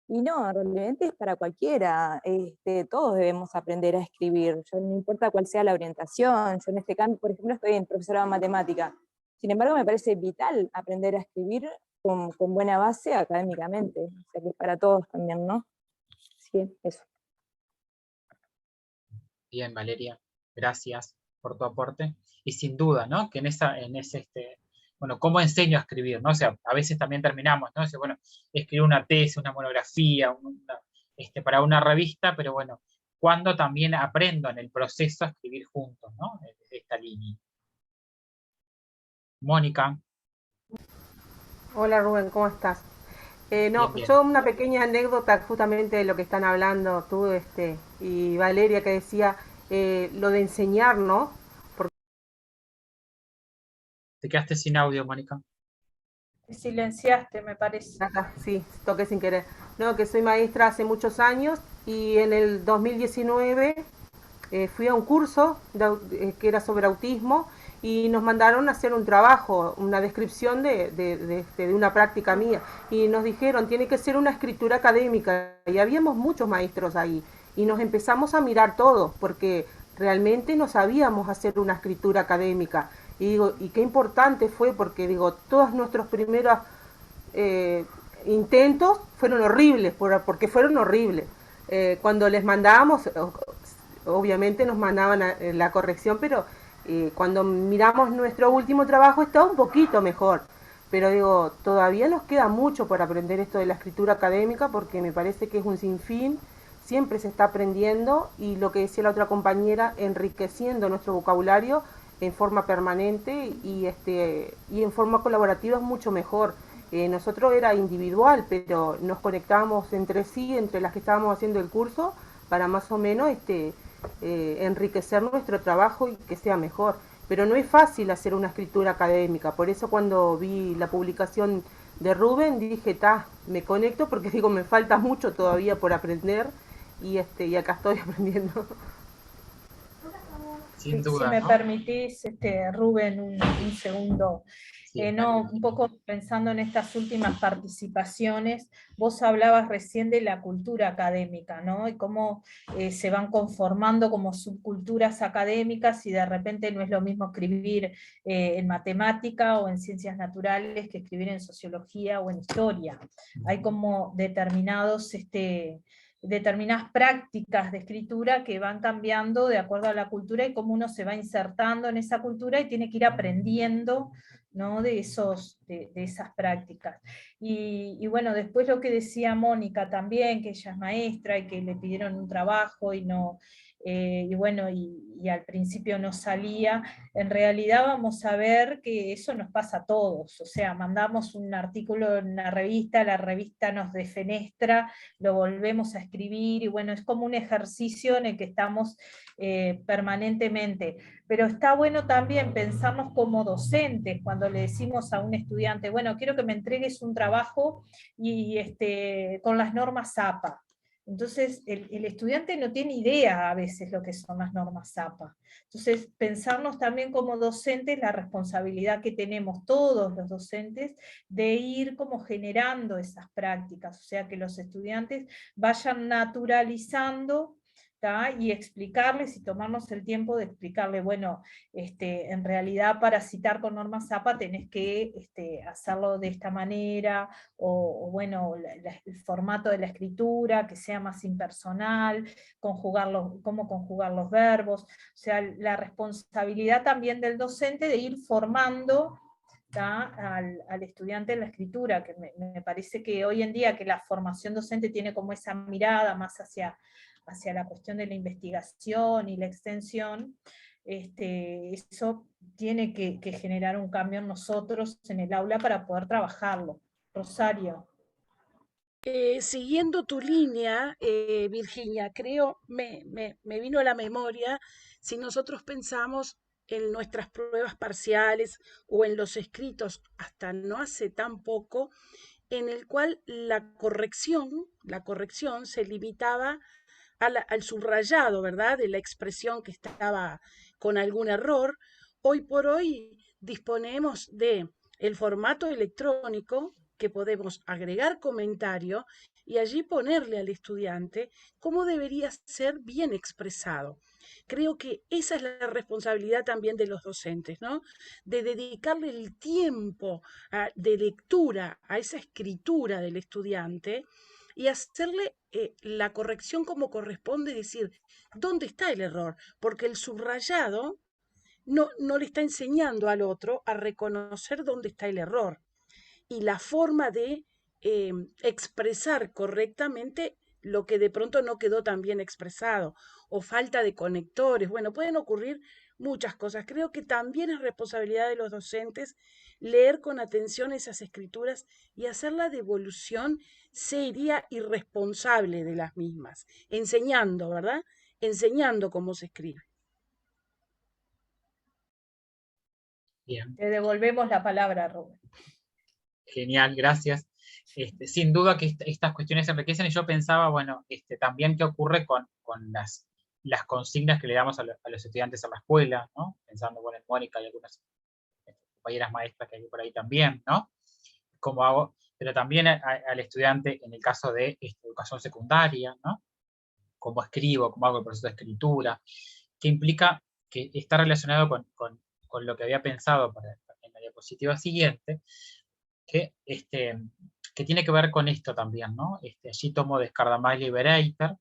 Y no, realmente es para cualquiera, todos debemos aprender a escribir, yo, no importa cuál sea la orientación. Yo en este cambio, por ejemplo, estoy en profesorado de matemática, sin embargo me parece vital aprender a escribir con buena base académicamente, o sea que es para todos también, ¿no? Sí, eso. Bien, Valeria, gracias por tu aporte. Y sin duda, ¿no? Que bueno, ¿cómo enseño a escribir? ¿No? O sea, a veces también terminamos, ¿no? O sea, bueno, escribir una tesis, una monografía, para una revista, pero bueno, ¿cuándo también aprendo en el proceso a escribir juntos, ¿no? Desde esta línea. Mónica. Hola Rubén, ¿cómo estás? Bien, bien. Yo una pequeña anécdota justamente de lo que están hablando tú y Valeria, que decía lo de enseñar, ¿no? Te quedaste sin audio, Mónica. Te silenciaste, me parece. Sí, toqué sin querer. No, que soy maestra hace muchos años y en el 2019 fui a un curso que era sobre autismo y nos mandaron a hacer un trabajo, una descripción de una práctica mía, y nos dijeron, tiene que ser una escritura académica, y habíamos muchos maestros ahí, y nos empezamos a mirar todos, porque realmente no sabíamos hacer una escritura académica, y digo, y qué importante fue, porque digo, todos nuestros primeros intentos fueron horribles, porque fueron horribles. Cuando les mandábamos, obviamente nos mandaban la corrección, pero cuando miramos nuestro último trabajo estaba un poquito mejor. Pero digo, todavía nos queda mucho por aprender esto de la escritura académica, porque me parece que es un sinfín, siempre se está aprendiendo, y lo que decía la otra compañera, enriqueciendo nuestro vocabulario en forma permanente y en forma colaborativa es mucho mejor. Nosotros era individual, pero nos conectábamos entre sí, entre las que estábamos haciendo el curso, para más o menos enriquecer nuestro trabajo y que sea mejor. Pero no es fácil hacer una escritura académica, por eso cuando vi la publicación de Rubén dije, me conecto, porque digo, me falta mucho todavía por aprender, y acá estoy aprendiendo. Sin duda, si me ¿no? permitís, Rubén, un segundo. Sí, Un poco pensando en estas últimas participaciones, vos hablabas recién de la cultura académica, ¿no? Y cómo se van conformando como subculturas académicas, y de repente no es lo mismo escribir en matemática o en ciencias naturales que escribir en sociología o en historia. Hay como determinadas prácticas de escritura que van cambiando de acuerdo a la cultura, y cómo uno se va insertando en esa cultura y tiene que ir aprendiendo, ¿no? de esas prácticas. Y bueno, después lo que decía Mónica también, que ella es maestra y que le pidieron un trabajo y no, y al principio no salía. En realidad vamos a ver que eso nos pasa a todos, o sea, mandamos un artículo en una revista, la revista nos defenestra, lo volvemos a escribir, y bueno, es como un ejercicio en el que estamos permanentemente. Pero está bueno también pensarnos como docentes, cuando le decimos a un estudiante, bueno, quiero que me entregues un trabajo con las normas APA. Entonces, el estudiante no tiene idea a veces lo que son las normas APA. Entonces, pensarnos también como docentes la responsabilidad que tenemos todos los docentes de ir como generando esas prácticas, o sea, que los estudiantes vayan naturalizando, ¿tá? Y explicarles y tomarnos el tiempo de explicarle, bueno, en realidad para citar con normas APA tenés que hacerlo de esta manera, o bueno, el formato de la escritura, que sea más impersonal, cómo conjugar los verbos, o sea, la responsabilidad también del docente de ir formando al estudiante en la escritura, que me parece que hoy en día que la formación docente tiene como esa mirada más hacia la cuestión de la investigación y la extensión, eso tiene que generar un cambio en nosotros en el aula para poder trabajarlo. Rosario. Siguiendo tu línea, Virginia, creo, me vino a la memoria, si nosotros pensamos en nuestras pruebas parciales o en los escritos hasta no hace tan poco, en el cual la corrección se limitaba al subrayado, ¿verdad? De la expresión que estaba con algún error. Hoy por hoy disponemos de el formato electrónico que podemos agregar comentario y allí ponerle al estudiante cómo debería ser bien expresado. Creo que esa es la responsabilidad también de los docentes, ¿no? De dedicarle el tiempo de lectura a esa escritura del estudiante y hacerle la corrección como corresponde, decir, ¿dónde está el error? Porque el subrayado no le está enseñando al otro a reconocer dónde está el error. Y la forma de expresar correctamente lo que de pronto no quedó tan bien expresado, o falta de conectores. Bueno, pueden ocurrir muchas cosas. Creo que también es responsabilidad de los docentes leer con atención esas escrituras y hacer la devolución seria y responsable de las mismas, enseñando, ¿verdad? Enseñando cómo se escribe. Bien. Te devolvemos la palabra, Rubén. Genial, gracias. Sin duda que estas cuestiones se enriquecen, y yo pensaba, bueno, también qué ocurre con las consignas que le damos a los estudiantes en la escuela, ¿no? Pensando, bueno, en Mónica y algunas compañeras maestras que hay por ahí también, ¿no? ¿Cómo hago? Pero también al estudiante en el caso de educación secundaria, ¿no? ¿Cómo escribo? ¿Cómo hago el proceso de escritura? Que implica que está relacionado con lo que había pensado en la diapositiva siguiente, que tiene que ver con esto también, ¿no? Allí tomo de Scardamaglio y Bereiter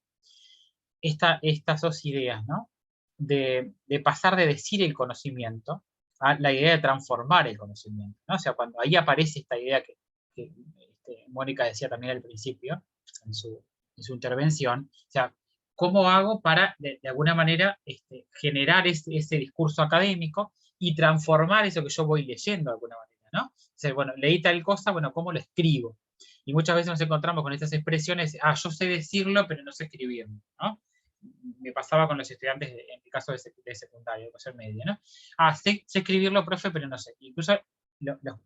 estas dos ideas, ¿no? De pasar de decir el conocimiento a la idea de transformar el conocimiento, ¿no? O sea, cuando ahí aparece esta idea que Mónica decía también al principio, en su intervención, o sea, ¿cómo hago para, de alguna manera, generar ese discurso académico y transformar eso que yo voy leyendo de alguna manera, ¿no? O sea, bueno, leí tal cosa, bueno, ¿cómo lo escribo? Y muchas veces nos encontramos con estas expresiones, yo sé decirlo, pero no sé escribirlo, ¿no? Me pasaba con los estudiantes, en mi caso de secundaria, educación media, ¿no? Sé escribirlo, profe, pero no sé. Incluso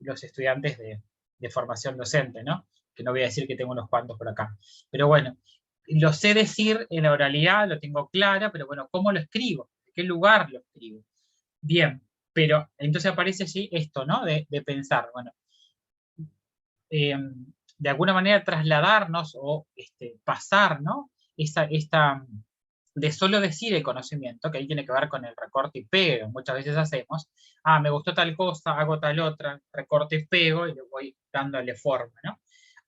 los estudiantes de formación docente, ¿no? Que no voy a decir que tengo unos cuantos por acá. Pero bueno, lo sé decir en la oralidad, lo tengo clara, pero bueno, ¿cómo lo escribo? ¿En qué lugar lo escribo? Bien, pero entonces aparece allí esto, ¿no? De pensar, bueno, de alguna manera trasladarnos o pasar, ¿no? Esta de solo decir el conocimiento, que ahí tiene que ver con el recorte y pego, muchas veces hacemos, me gustó tal cosa, hago tal otra, recorte y pego, y le voy dándole forma, ¿no?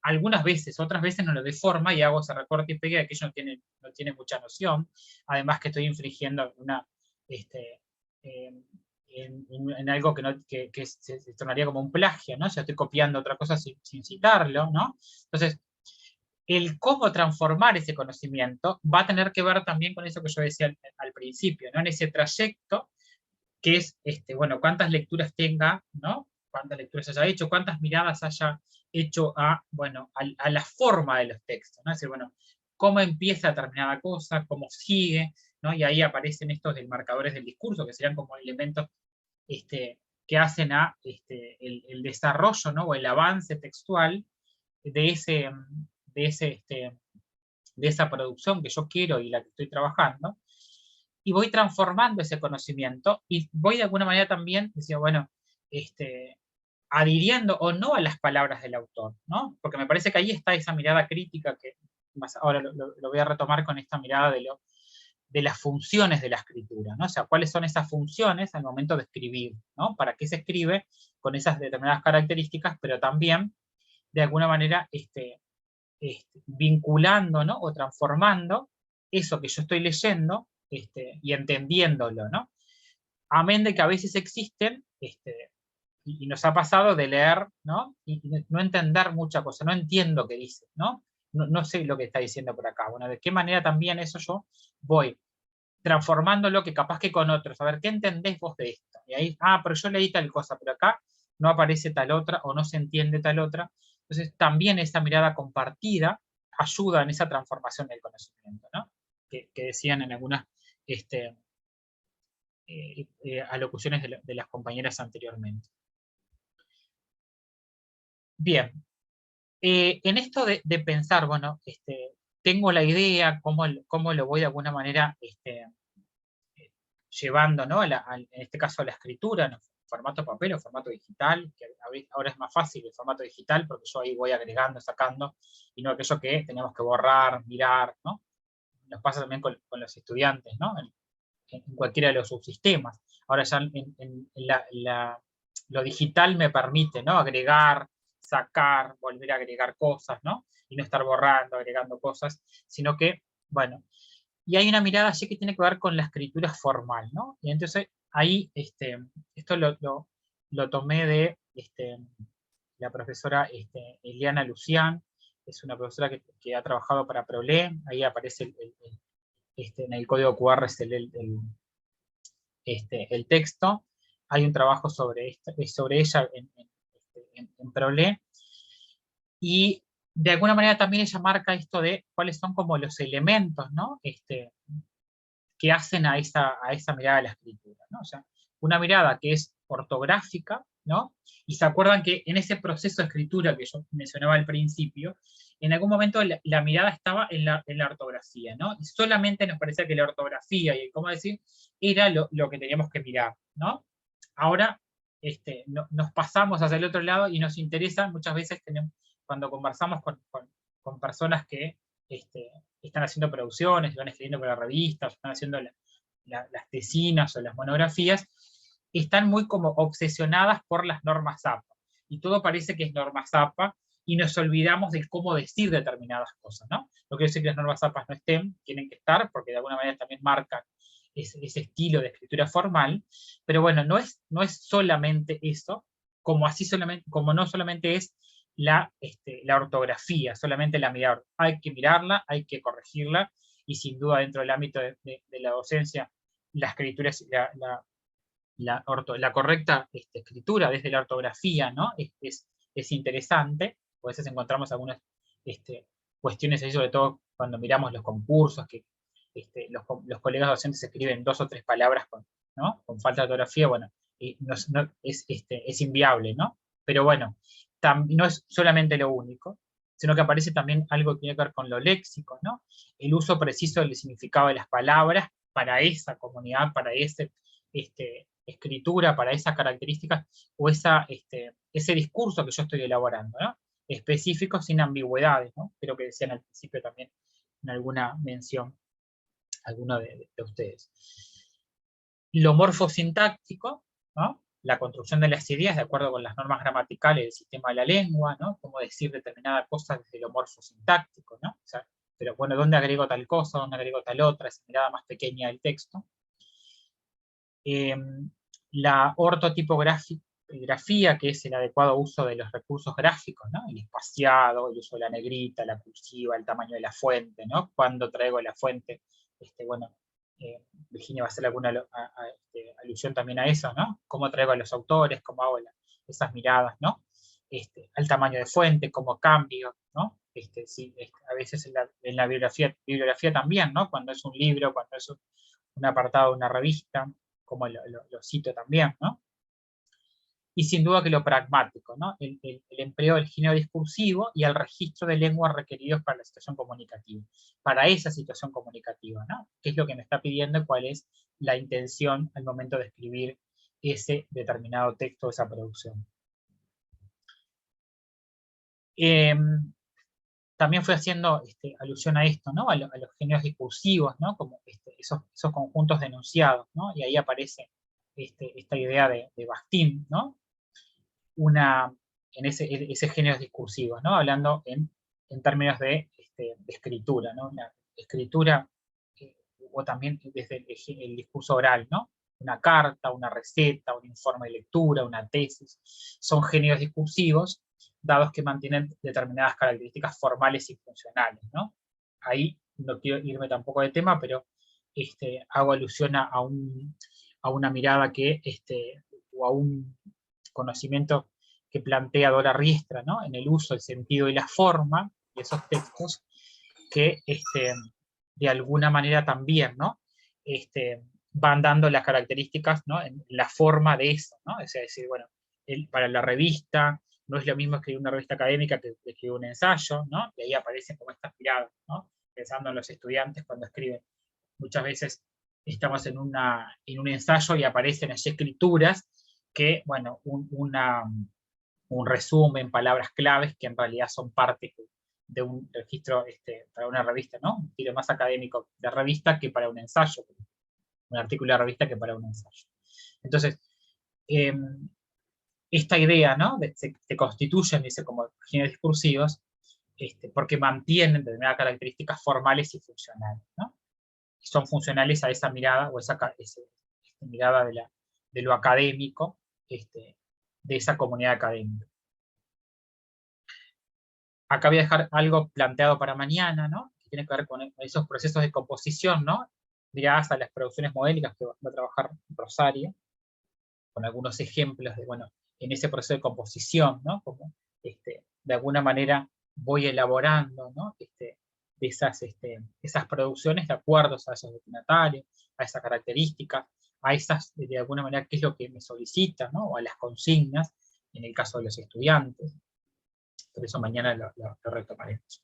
Algunas veces, otras veces no lo doy forma y hago ese recorte y pegue, que aquello no tiene mucha noción, además que estoy infringiendo en algo que se tornaría como un plagio, ¿no? O sea, estoy copiando otra cosa sin citarlo, ¿no? Entonces, el cómo transformar ese conocimiento va a tener que ver también con eso que yo decía al principio, ¿no? En ese trayecto que es, bueno, cuántas lecturas tenga, ¿no? Cuántas lecturas haya hecho, cuántas miradas haya hecho bueno, a la forma de los textos, ¿no? Es decir, bueno, cómo empieza determinada cosa, cómo sigue, ¿no? Y ahí aparecen estos marcadores del discurso, que serían como elementos que hacen el desarrollo, ¿no? O el avance textual de ese de esa producción que yo quiero y la que estoy trabajando, y voy transformando ese conocimiento, y voy de alguna manera también diciendo, bueno, adhiriendo o no a las palabras del autor, ¿no? Porque me parece que ahí está esa mirada crítica que más ahora lo voy a retomar con esta mirada de las funciones de la escritura, ¿no? O sea, cuáles son esas funciones al momento de escribir, ¿no? Para qué se escribe con esas determinadas características, pero también, de alguna manera, vinculando, ¿no? O transformando eso que yo estoy leyendo y entendiéndolo, ¿no? Amén de que a veces existen, y nos ha pasado de leer, ¿no? Y no entender mucha cosa, no entiendo qué dice, ¿no? No sé lo que está diciendo por acá. Bueno, de qué manera también eso yo voy transformándolo, que capaz que con otros, a ver, ¿qué entendés vos de esto? Y ahí, pero yo leí tal cosa, pero acá no aparece tal otra, o no se entiende tal otra. Entonces, también esa mirada compartida ayuda en esa transformación del conocimiento, ¿no? Que decían en algunas alocuciones de las compañeras anteriormente. Bien, en esto de pensar, bueno, tengo la idea, cómo lo voy de alguna manera llevando, ¿no? En este caso a la escritura, en formato papel o formato digital, que ahora es más fácil el formato digital, porque yo ahí voy agregando, sacando, y no aquello que tenemos que borrar, mirar, ¿no? Nos pasa también con los estudiantes, ¿no? En cualquiera de los subsistemas. Ahora ya lo digital me permite, ¿no? Agregar, sacar, volver a agregar cosas, ¿no? Y no estar borrando, agregando cosas, sino que, bueno, y hay una mirada allí que tiene que ver con la escritura formal, ¿no? Y entonces ahí, esto lo tomé de la profesora Eliana Lucián, es una profesora que ha trabajado para ProLE, ahí aparece en el código QR el texto, hay un trabajo sobre ella en ProLE, y de alguna manera también ella marca esto de cuáles son como los elementos, ¿no? Que hacen a esa mirada de la escritura, ¿no? O sea, una mirada que es ortográfica, ¿no? Y se acuerdan que en ese proceso de escritura que yo mencionaba al principio, en algún momento la mirada estaba en la ortografía, ¿no? Y solamente nos parecía que la ortografía y el cómo decir era lo que teníamos que mirar, ¿no? Ahora nos pasamos hacia el otro lado y nos interesa, muchas veces cuando conversamos con personas que están haciendo producciones, van escribiendo para revistas, están haciendo las tesinas o las monografías, están muy como obsesionadas por las normas APA. Y todo parece que es normas APA y nos olvidamos de cómo decir determinadas cosas, ¿no? No quiero decir que las normas APA no estén, tienen que estar, porque de alguna manera también marcan ese estilo de escritura formal, pero bueno, no es solamente eso, como no solamente es la ortografía, solamente la mirada. Hay que mirarla, hay que corregirla, y sin duda dentro del ámbito de la docencia, la escritura, la correcta escritura desde la ortografía, ¿no? Es interesante. A veces encontramos algunas cuestiones ahí, sobre todo cuando miramos los concursos, que los colegas docentes escriben 2 o 3 palabras ¿no? Con falta de ortografía, bueno, es inviable, ¿no? Pero bueno, no es solamente lo único, sino que aparece también algo que tiene que ver con lo léxico, ¿no? El uso preciso del significado de las palabras para esa comunidad, para esa escritura, para esas características, o ese discurso que yo estoy elaborando, ¿no? Específico, sin ambigüedades, ¿no? Creo que decían al principio también en alguna mención, alguno de ustedes. Lo morfosintáctico, ¿no? La construcción de las ideas de acuerdo con las normas gramaticales del sistema de la lengua, ¿no? Cómo decir determinada cosa desde lo morfosintáctico, ¿no? O sea, pero bueno, ¿dónde agrego tal cosa? ¿Dónde agrego tal otra? Esa mirada más pequeña del texto. La ortotipografía, que es el adecuado uso de los recursos gráficos, ¿no? El espaciado, el uso de la negrita, la cursiva, el tamaño de la fuente, ¿no? Cuando traigo la fuente, bueno, Virginia va a hacer alguna alusión también a eso, ¿no? Cómo traigo a los autores, cómo hago esas miradas, ¿no? Al tamaño de fuente, cómo cambio, ¿no? Sí, a veces en la bibliografía también, ¿no? Cuando es un libro, cuando es un, un, un apartado de una revista, como lo cito también, ¿no? y sin duda que lo pragmático, ¿no? El empleo del género discursivo y el registro de lenguas requeridos para la situación comunicativa, para esa situación comunicativa, ¿no? ¿Qué es lo que me está pidiendo y cuál es la intención al momento de escribir ese determinado texto, esa producción? También fue haciendo alusión a esto, ¿no? A los géneros discursivos, ¿no? Como esos conjuntos de enunciados, ¿no? Y ahí aparece esta idea de Bakhtin, ¿no? En ese género discursivo, ¿no? Hablando en términos de escritura, ¿no? Una escritura, o también desde el discurso oral, ¿no? Una carta, una receta, un informe de lectura, una tesis, son géneros discursivos dados que mantienen determinadas características formales y funcionales, ¿no? Ahí no quiero irme tampoco de tema, pero hago alusión a una mirada o a un conocimiento que plantea Dora Riestra, ¿no? En el uso, el sentido y la forma de esos textos que de alguna manera también, ¿no? Van dando las características, ¿no? En la forma de eso, ¿no? Es decir, bueno, para la revista no es lo mismo escribir una revista académica que escribir un ensayo, ¿no? Y ahí aparecen como estas miradas, ¿no? Pensando en los estudiantes cuando escriben. Muchas veces estamos en un ensayo y aparecen allí escrituras que, bueno, un resumen, palabras claves que en realidad son parte de un registro para una revista, ¿no? Un estilo más académico de revista que para un ensayo, un artículo de revista que para un ensayo. Entonces, esta idea, ¿no? Se constituyen, dice, como géneros discursivos, porque mantienen determinadas características formales y funcionales, ¿no? Son funcionales a esa mirada, o esa mirada de lo académico, de esa comunidad académica. Acá voy a dejar algo planteado para mañana, ¿no? Que tiene que ver con esos procesos de composición, ¿no? Miradas a las producciones modélicas que va a trabajar Rosario, con algunos ejemplos de, bueno, en ese proceso de composición, ¿no? Como, de alguna manera voy elaborando, ¿no? Esas producciones de acuerdo a esos destinatarios, a esas características, a esas, de alguna manera, qué es lo que me solicitan, ¿no? O a las consignas, en el caso de los estudiantes. Por eso mañana lo retomaremos.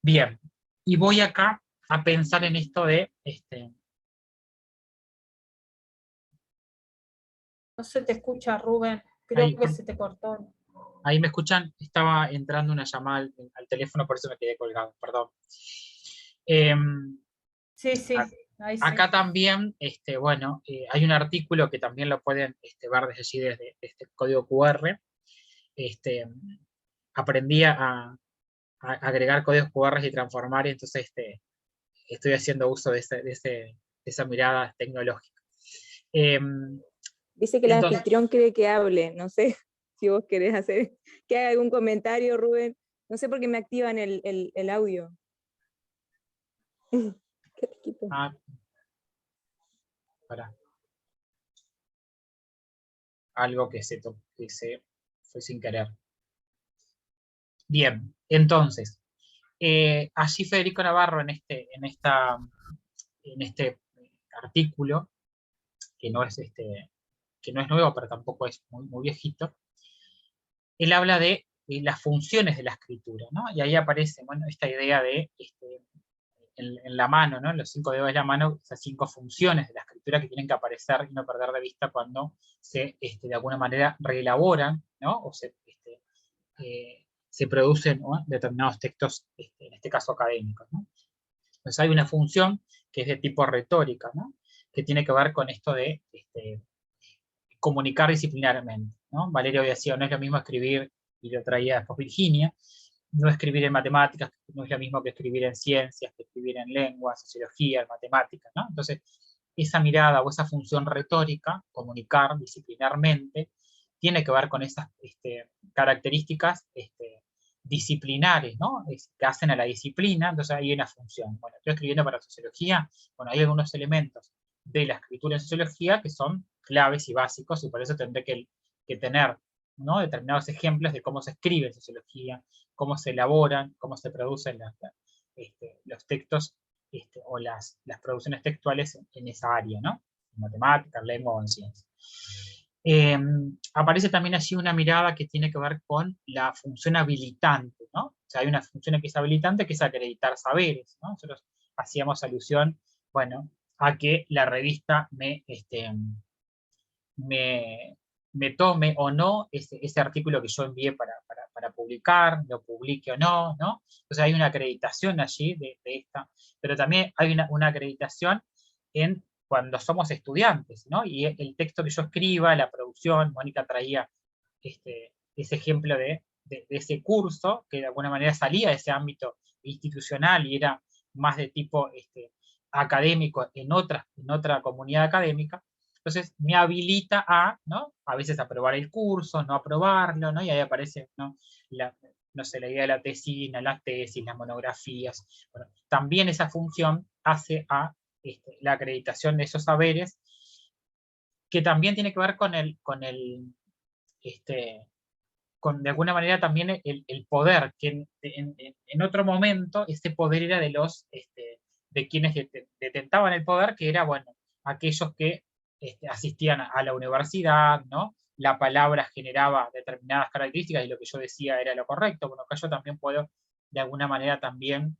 Bien, y voy acá a pensar en esto de... No se te escucha, Rubén. Creo que se te cortó. Ahí me escuchan, estaba entrando una llamada al teléfono, por eso me quedé colgado, perdón. Sí, ahí sí. Acá también, bueno, hay un artículo que también lo pueden ver desde allí, desde este código QR. Aprendí a agregar códigos QR y transformar, y entonces estoy haciendo uso de esa mirada tecnológica. Dice que el anfitrión quiere que hable, no sé si vos querés que haga algún comentario, Rubén. No sé por qué me activan el audio. ¿Qué te quito? Para algo que se fue sin querer. Bien, entonces, allí Federico Navarro en este artículo, que no es nuevo, pero tampoco es muy viejito, él habla de las funciones de la escritura, ¿no? Y ahí aparece, bueno, esta idea de en la mano, ¿no? En los 5 dedos de la mano, esas 5 funciones de la escritura que tienen que aparecer y no perder de vista cuando se, de alguna manera, reelaboran, ¿no? O se producen, ¿no? Determinados textos, en este caso académicos, ¿no? Entonces hay una función que es de tipo retórica, ¿no? Que tiene que ver con esto de comunicar disciplinarmente, ¿no? Valerio decía, no es lo mismo escribir, y lo traía después Virginia, no escribir en matemáticas no es lo mismo que escribir en ciencias, que escribir en lengua, sociología, en matemáticas, ¿no? Entonces, esa mirada o esa función retórica, comunicar disciplinarmente, tiene que ver con esas características disciplinares, ¿no? Que hacen a la disciplina, entonces hay una función. Bueno, estoy escribiendo para sociología, bueno, hay algunos elementos de la escritura en sociología que son claves y básicos, y por eso tendré que tener, ¿no? Determinados ejemplos de cómo se escribe en sociología, cómo se elaboran, cómo se producen los textos o las producciones textuales en esa área, ¿no? En matemáticas, lengua o en ciencia. Aparece también allí una mirada que tiene que ver con la función habilitante, ¿no? O sea, hay una función que es habilitante, que es acreditar saberes, ¿no? Nosotros hacíamos alusión, bueno, a que la revista me tome o no ese artículo que yo envié para publicar, lo publique o no, ¿no? Entonces hay una acreditación allí de esta, pero también hay una acreditación en cuando somos estudiantes, ¿no? Y el texto que yo escriba, la producción, Mónica traía ese ejemplo de ese curso, que de alguna manera salía de ese ámbito institucional y era más de tipo académico en otra comunidad académica. Entonces me habilita ¿no? A veces aprobar el curso, no aprobarlo, ¿no? Y ahí aparece, ¿no? No sé, la idea de la tesina, las tesis, las monografías. Bueno, también esa función hace a la acreditación de esos saberes, que también tiene que ver con de alguna manera también el poder, que en otro momento ese poder era de quienes detentaban el poder, que era, bueno, aquellos que asistían a la universidad, ¿no? La palabra generaba determinadas características y lo que yo decía era lo correcto. Bueno, acá yo también puedo, de alguna manera, también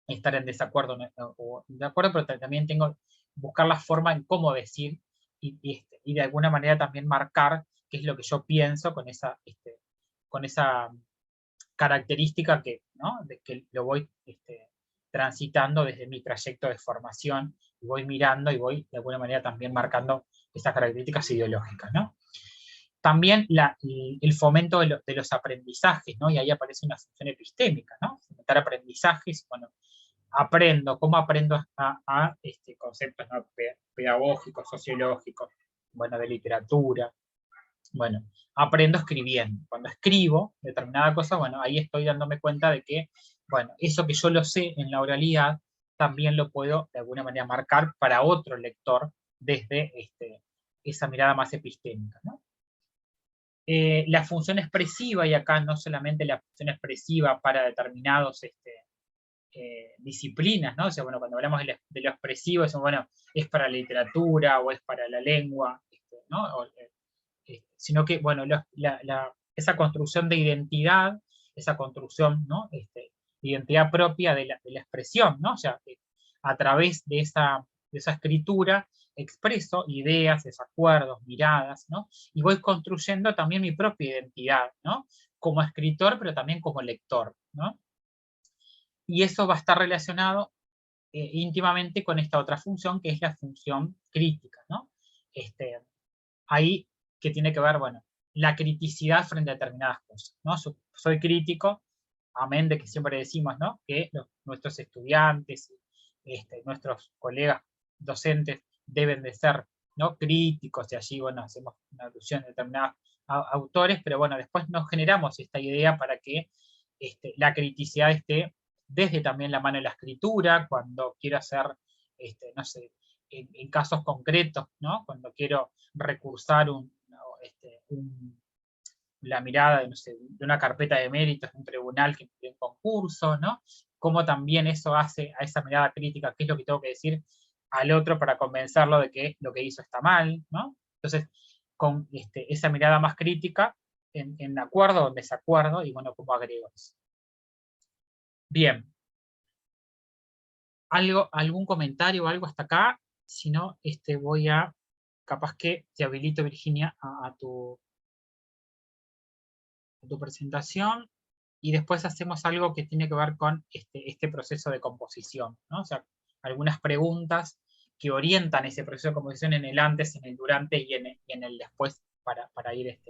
estar en desacuerdo, o de acuerdo, pero también tengo buscar la forma en cómo decir y de alguna manera también marcar qué es lo que yo pienso con esa característica ¿no? De que lo voy transitando desde mi trayecto de formación, y voy mirando y voy de alguna manera también marcando esas características ideológicas, ¿no? También el fomento de los aprendizajes, ¿no? Y ahí aparece una función epistémica, ¿no? Fomentar aprendizajes, bueno, ¿cómo aprendo a conceptos, ¿no? Pedagógicos, sociológicos, bueno, de literatura? Bueno, aprendo escribiendo. Cuando escribo determinada cosa, bueno, ahí estoy dándome cuenta de que, bueno, eso que yo lo sé en la oralidad, también lo puedo de alguna manera marcar para otro lector desde esa mirada más epistémica, ¿no? La función expresiva, y acá no solamente la función expresiva para determinados disciplinas, ¿no? O sea, bueno, cuando hablamos de lo expresivo, eso, bueno, es para la literatura o es para la lengua, ¿no? Sino que, bueno, esa construcción de identidad, esa construcción, ¿no? De identidad propia de la expresión, ¿no? O sea, a través de esa escritura expreso ideas, desacuerdos, miradas, ¿no? Y voy construyendo también mi propia identidad, ¿no? Como escritor, pero también como lector, ¿no? Y eso va a estar relacionado íntimamente con esta otra función, que es la función crítica, ¿no? Ahí que tiene que ver, bueno, la criticidad frente a determinadas cosas, ¿no? Soy crítico, amén de que siempre decimos, ¿no? Que nuestros estudiantes, nuestros colegas docentes deben de ser, ¿no? Críticos, y allí, bueno, hacemos una alusión a determinados autores, pero bueno, después nos generamos esta idea para que la criticidad esté desde también la mano de la escritura, cuando quiero hacer, no sé, en casos concretos, ¿no? Cuando quiero recursar la mirada de, no sé, de una carpeta de méritos de un tribunal que tiene un concurso, ¿no? Cómo también eso hace a esa mirada crítica, qué es lo que tengo que decir al otro para convencerlo de que lo que hizo está mal, ¿no? Entonces, con esa mirada más crítica, en acuerdo o en desacuerdo, y bueno, ¿cómo agrego eso? Bien. ¿Algún comentario o algo hasta acá? Si no, voy a, capaz que te habilito, Virginia, a tu presentación, y después hacemos algo que tiene que ver con este proceso de composición, ¿no? O sea, algunas preguntas que orientan ese proceso de composición en el antes, en el durante y en el después, para ir,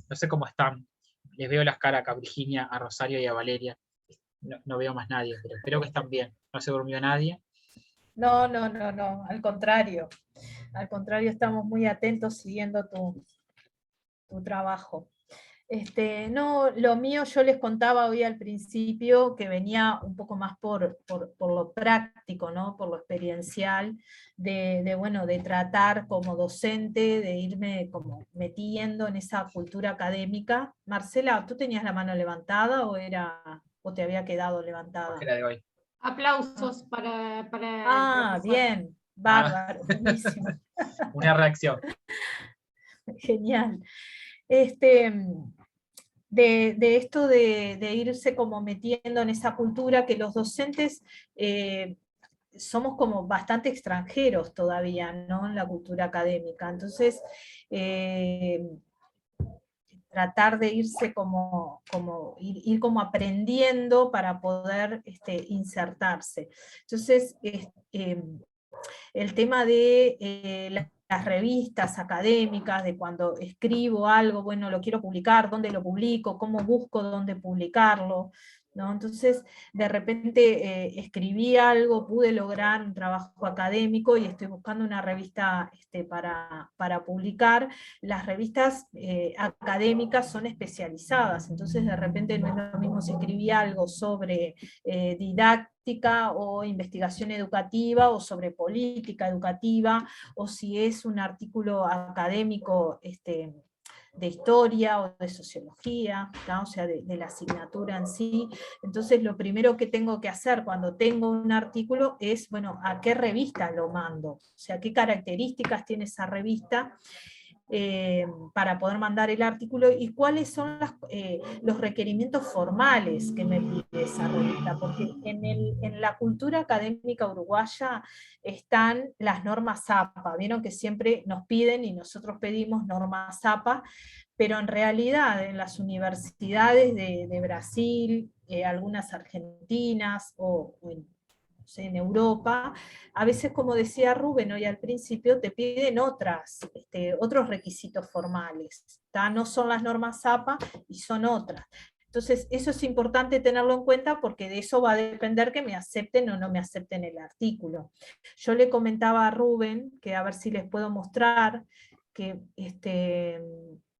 no sé cómo están, les veo las caras acá a Virginia, a Rosario y a Valeria, no veo más nadie, pero espero que están bien, no se durmió nadie. No, al contrario, estamos muy atentos siguiendo tu trabajo. No, lo mío yo les contaba hoy al principio que venía un poco más por lo práctico, ¿no? Por lo experiencial, de tratar como docente, de irme como metiendo en esa cultura académica. Marcela, ¿tú tenías la mano levantada o te había quedado levantada? Era de hoy. Aplausos para el profesor. Bien, bárbaro, buenísimo. Una reacción. Genial. De esto de irse como metiendo en esa cultura, que los docentes somos como bastante extranjeros todavía, ¿no? En la cultura académica. Entonces, tratar de irse ir como aprendiendo para poder insertarse. Entonces, el tema de las revistas académicas, de cuando escribo algo, bueno, lo quiero publicar, ¿dónde lo publico? ¿Cómo busco dónde publicarlo? ¿No? Entonces, de repente escribí algo, pude lograr un trabajo académico y estoy buscando una revista para publicar. Las revistas académicas son especializadas, entonces de repente no es lo mismo si escribí algo sobre didáctica o investigación educativa, o sobre política educativa, o si es un artículo académico de historia o de sociología, ¿no? O sea, de la asignatura en sí. Entonces lo primero que tengo que hacer cuando tengo un artículo es, bueno, ¿a qué revista lo mando? O sea, ¿qué características tiene esa revista? Para poder mandar el artículo, y cuáles son los requerimientos formales que me pide esa revista, porque en la cultura académica uruguaya están las normas APA, vieron que siempre nos piden y nosotros pedimos normas APA, pero en realidad en las universidades de Brasil, algunas argentinas o en Europa, a veces, como decía Rubén hoy al principio, te piden otros requisitos formales, ¿tá? No son las normas APA y son otras. Entonces, eso es importante tenerlo en cuenta, porque de eso va a depender que me acepten o no me acepten el artículo. Yo le comentaba a Rubén, que a ver si les puedo mostrar, que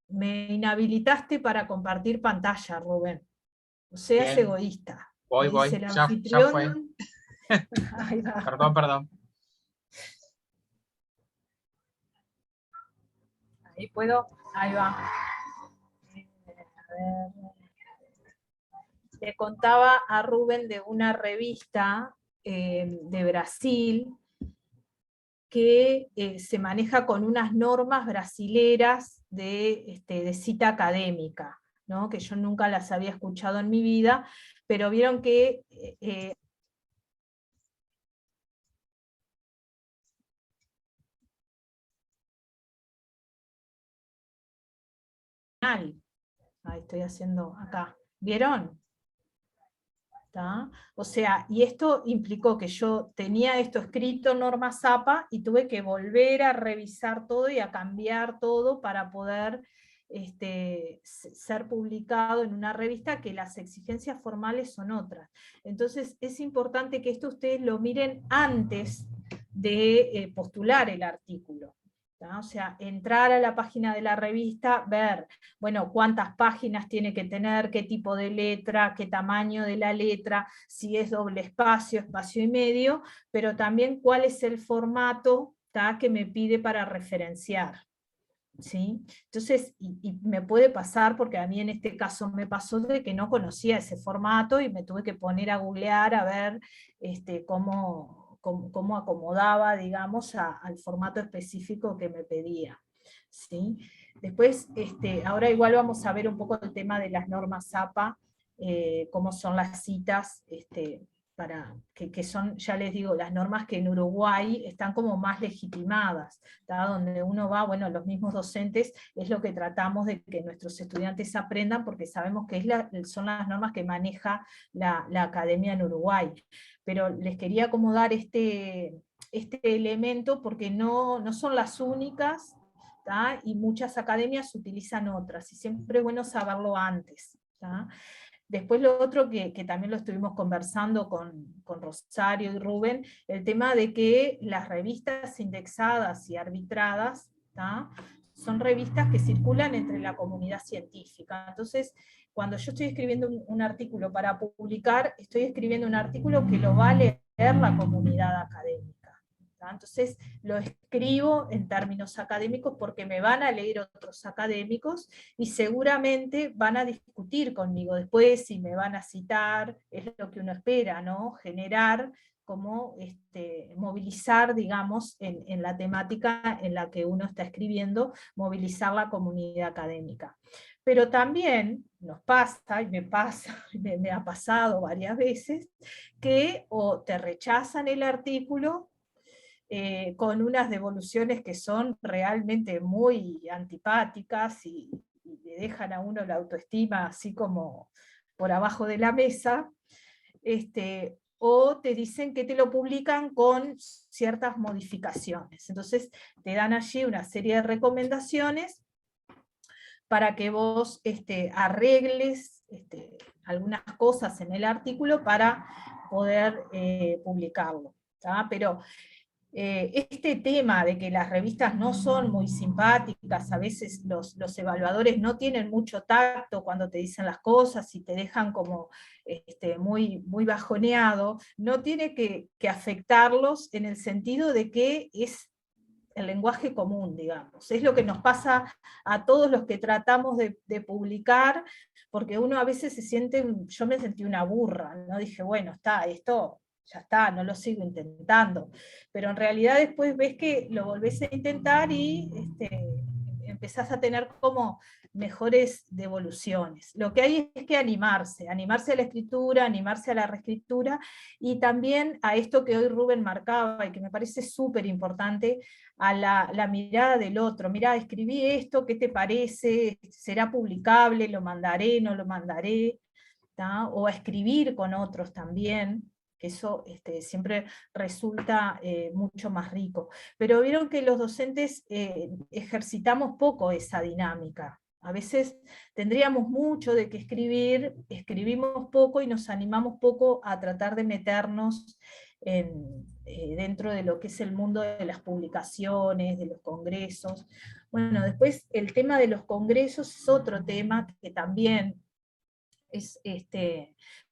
me inhabilitaste para compartir pantalla, Rubén. No seas Bien, egoísta. voy, Dice el ya anfitrión. fue. Ahí va. Perdón. Ahí puedo, ahí va. A ver. Le contaba a Rubén de una revista de Brasil que se maneja con unas normas brasileras de cita académica, ¿no? Que yo nunca las había escuchado en mi vida, pero vieron que ahí estoy haciendo acá, ¿vieron? ¿Tá? O sea, y esto implicó que yo tenía esto escrito en normas APA y tuve que volver a revisar todo y a cambiar todo para poder ser publicado en una revista, que las exigencias formales son otras. Entonces es importante que esto ustedes lo miren antes de postular el artículo. O sea, entrar a la página de la revista, ver, bueno, cuántas páginas tiene que tener, qué tipo de letra, qué tamaño de la letra, si es doble espacio, espacio y medio, pero también cuál es el formato que me pide para referenciar. ¿Sí? Entonces, y me puede pasar, porque a mí en este caso me pasó, de que no conocía ese formato y me tuve que poner a googlear a ver cómo acomodaba, digamos, al formato específico que me pedía. ¿Sí? Después, ahora igual vamos a ver un poco el tema de las normas APA, cómo son las citas, que son, ya les digo, las normas que en Uruguay están como más legitimadas, ¿tá? Donde uno va, bueno, los mismos docentes, es lo que tratamos de que nuestros estudiantes aprendan, porque sabemos que son las normas que maneja la academia en Uruguay. Pero les quería acomodar este elemento, porque no son las únicas, ¿tá? Y muchas academias utilizan otras, y siempre es bueno saberlo antes, ¿tá? Después lo otro que también lo estuvimos conversando con Rosario y Rubén, el tema de que las revistas indexadas y arbitradas, ¿tá? Son revistas que circulan entre la comunidad científica. Entonces, cuando yo estoy escribiendo un artículo para publicar, estoy escribiendo un artículo que lo va a leer la comunidad académica, Entonces lo escribo en términos académicos porque me van a leer otros académicos y seguramente van a discutir conmigo después y me van a citar, es lo que uno espera, ¿no? Generar como movilizar, digamos, en la temática en la que uno está escribiendo, movilizar la comunidad académica. Pero también nos pasa, y me ha pasado varias veces, que o te rechazan el artículo con unas devoluciones que son realmente muy antipáticas y le dejan a uno la autoestima así como por abajo de la mesa, o te dicen que te lo publican con ciertas modificaciones. Entonces te dan allí una serie de recomendaciones para que vos arregles algunas cosas en el artículo para poder publicarlo. ¿tá? Pero este tema de que las revistas no son muy simpáticas, a veces los evaluadores no tienen mucho tacto cuando te dicen las cosas y te dejan como muy, muy bajoneado, no tiene que afectarlos en el sentido de que es el lenguaje común, digamos. Es lo que nos pasa a todos los que tratamos de publicar, porque uno a veces se siente, yo me sentí una burra, ¿no? Dije, bueno, esto ya está, no lo sigo intentando. Pero en realidad después ves que lo volvés a intentar y empezás a tener como mejores devoluciones. Lo que hay es que animarse a la escritura, animarse a la reescritura, y también a esto que hoy Rubén marcaba, y que me parece súper importante, a la mirada del otro. Mirá, escribí esto, ¿qué te parece? ¿Será publicable? ¿Lo mandaré? ¿No lo mandaré? ¿tá? O a escribir con otros también, que eso siempre resulta mucho más rico. Pero vieron que los docentes ejercitamos poco esa dinámica. A veces tendríamos mucho de qué escribir, escribimos poco y nos animamos poco a tratar de meternos dentro de lo que es el mundo de las publicaciones, de los congresos. Bueno, después el tema de los congresos es otro tema que también es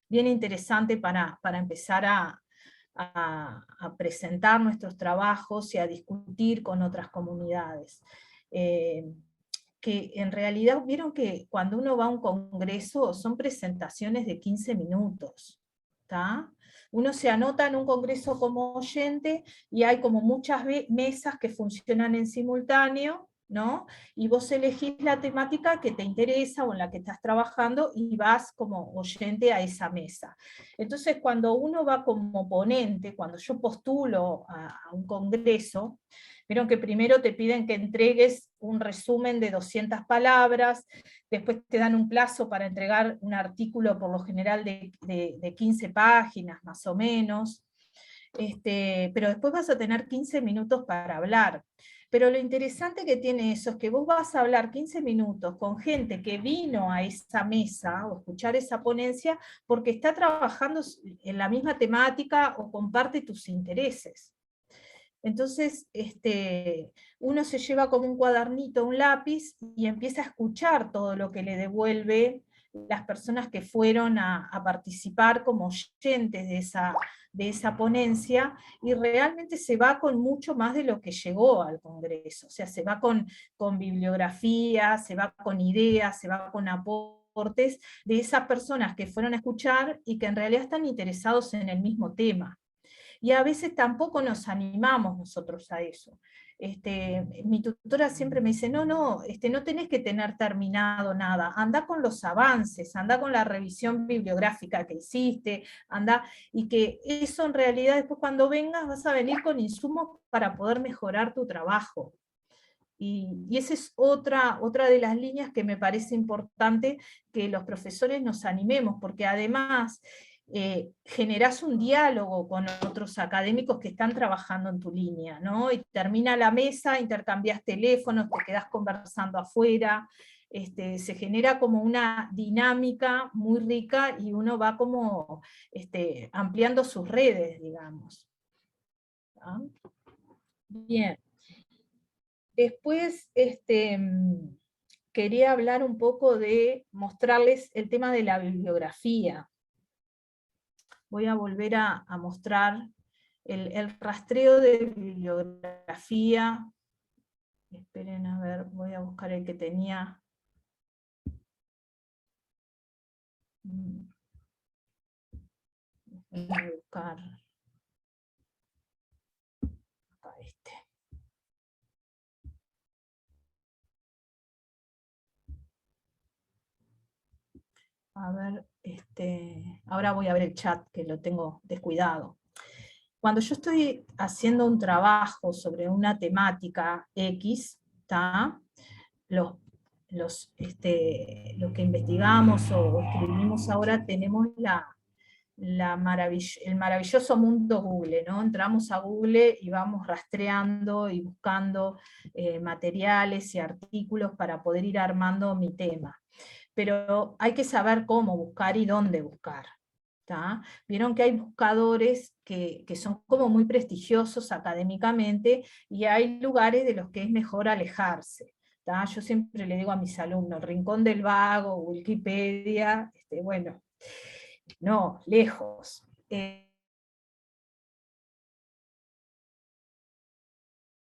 bien interesante para empezar a presentar nuestros trabajos y a discutir con otras comunidades. Que en realidad vieron que cuando uno va a un congreso son presentaciones de 15 minutos. ¿tá? Uno se anota en un congreso como oyente y hay como muchas mesas que funcionan en simultáneo, ¿no? Y vos elegís la temática que te interesa o en la que estás trabajando y vas como oyente a esa mesa. Entonces cuando uno va como ponente, cuando yo postulo a un congreso, vieron que primero te piden que entregues un resumen de 200 palabras, después te dan un plazo para entregar un artículo por lo general de 15 páginas más o menos, pero después vas a tener 15 minutos para hablar. Pero lo interesante que tiene eso es que vos vas a hablar 15 minutos con gente que vino a esa mesa o escuchar esa ponencia porque está trabajando en la misma temática o comparte tus intereses. Entonces, uno se lleva como un cuadernito, un lápiz, y empieza a escuchar todo lo que le devuelve las personas que fueron a participar como oyentes de esa ponencia, y realmente se va con mucho más de lo que llegó al Congreso. O sea, se va con bibliografía, se va con ideas, se va con aportes de esas personas que fueron a escuchar y que en realidad están interesados en el mismo tema. Y a veces tampoco nos animamos nosotros a eso. Mi tutora siempre me dice, no tenés que tener terminado nada, anda con los avances, anda con la revisión bibliográfica que hiciste, anda, y que eso en realidad después cuando vengas vas a venir con insumos para poder mejorar tu trabajo. Y esa es otra de las líneas que me parece importante que los profesores nos animemos, porque además generás un diálogo con otros académicos que están trabajando en tu línea, ¿no? Y termina la mesa, intercambias teléfonos, te quedás conversando afuera, se genera como una dinámica muy rica y uno va como ampliando sus redes, digamos. ¿Ah? Bien. Después, quería hablar un poco de mostrarles el tema de la bibliografía. Voy a volver a mostrar el rastreo de bibliografía. Esperen, a ver, voy a buscar el que tenía. Voy a buscar acá este. A ver, ahora voy a ver el chat, que lo tengo descuidado. Cuando yo estoy haciendo un trabajo sobre una temática X, lo que investigamos o escribimos ahora, tenemos el maravilloso mundo Google, ¿no? Entramos a Google y vamos rastreando y buscando materiales y artículos para poder ir armando mi tema. Pero hay que saber cómo buscar y dónde buscar. Vieron que hay buscadores que son como muy prestigiosos académicamente, y hay lugares de los que es mejor alejarse. Yo siempre le digo a mis alumnos, Rincón del Vago, Wikipedia, bueno, no, lejos.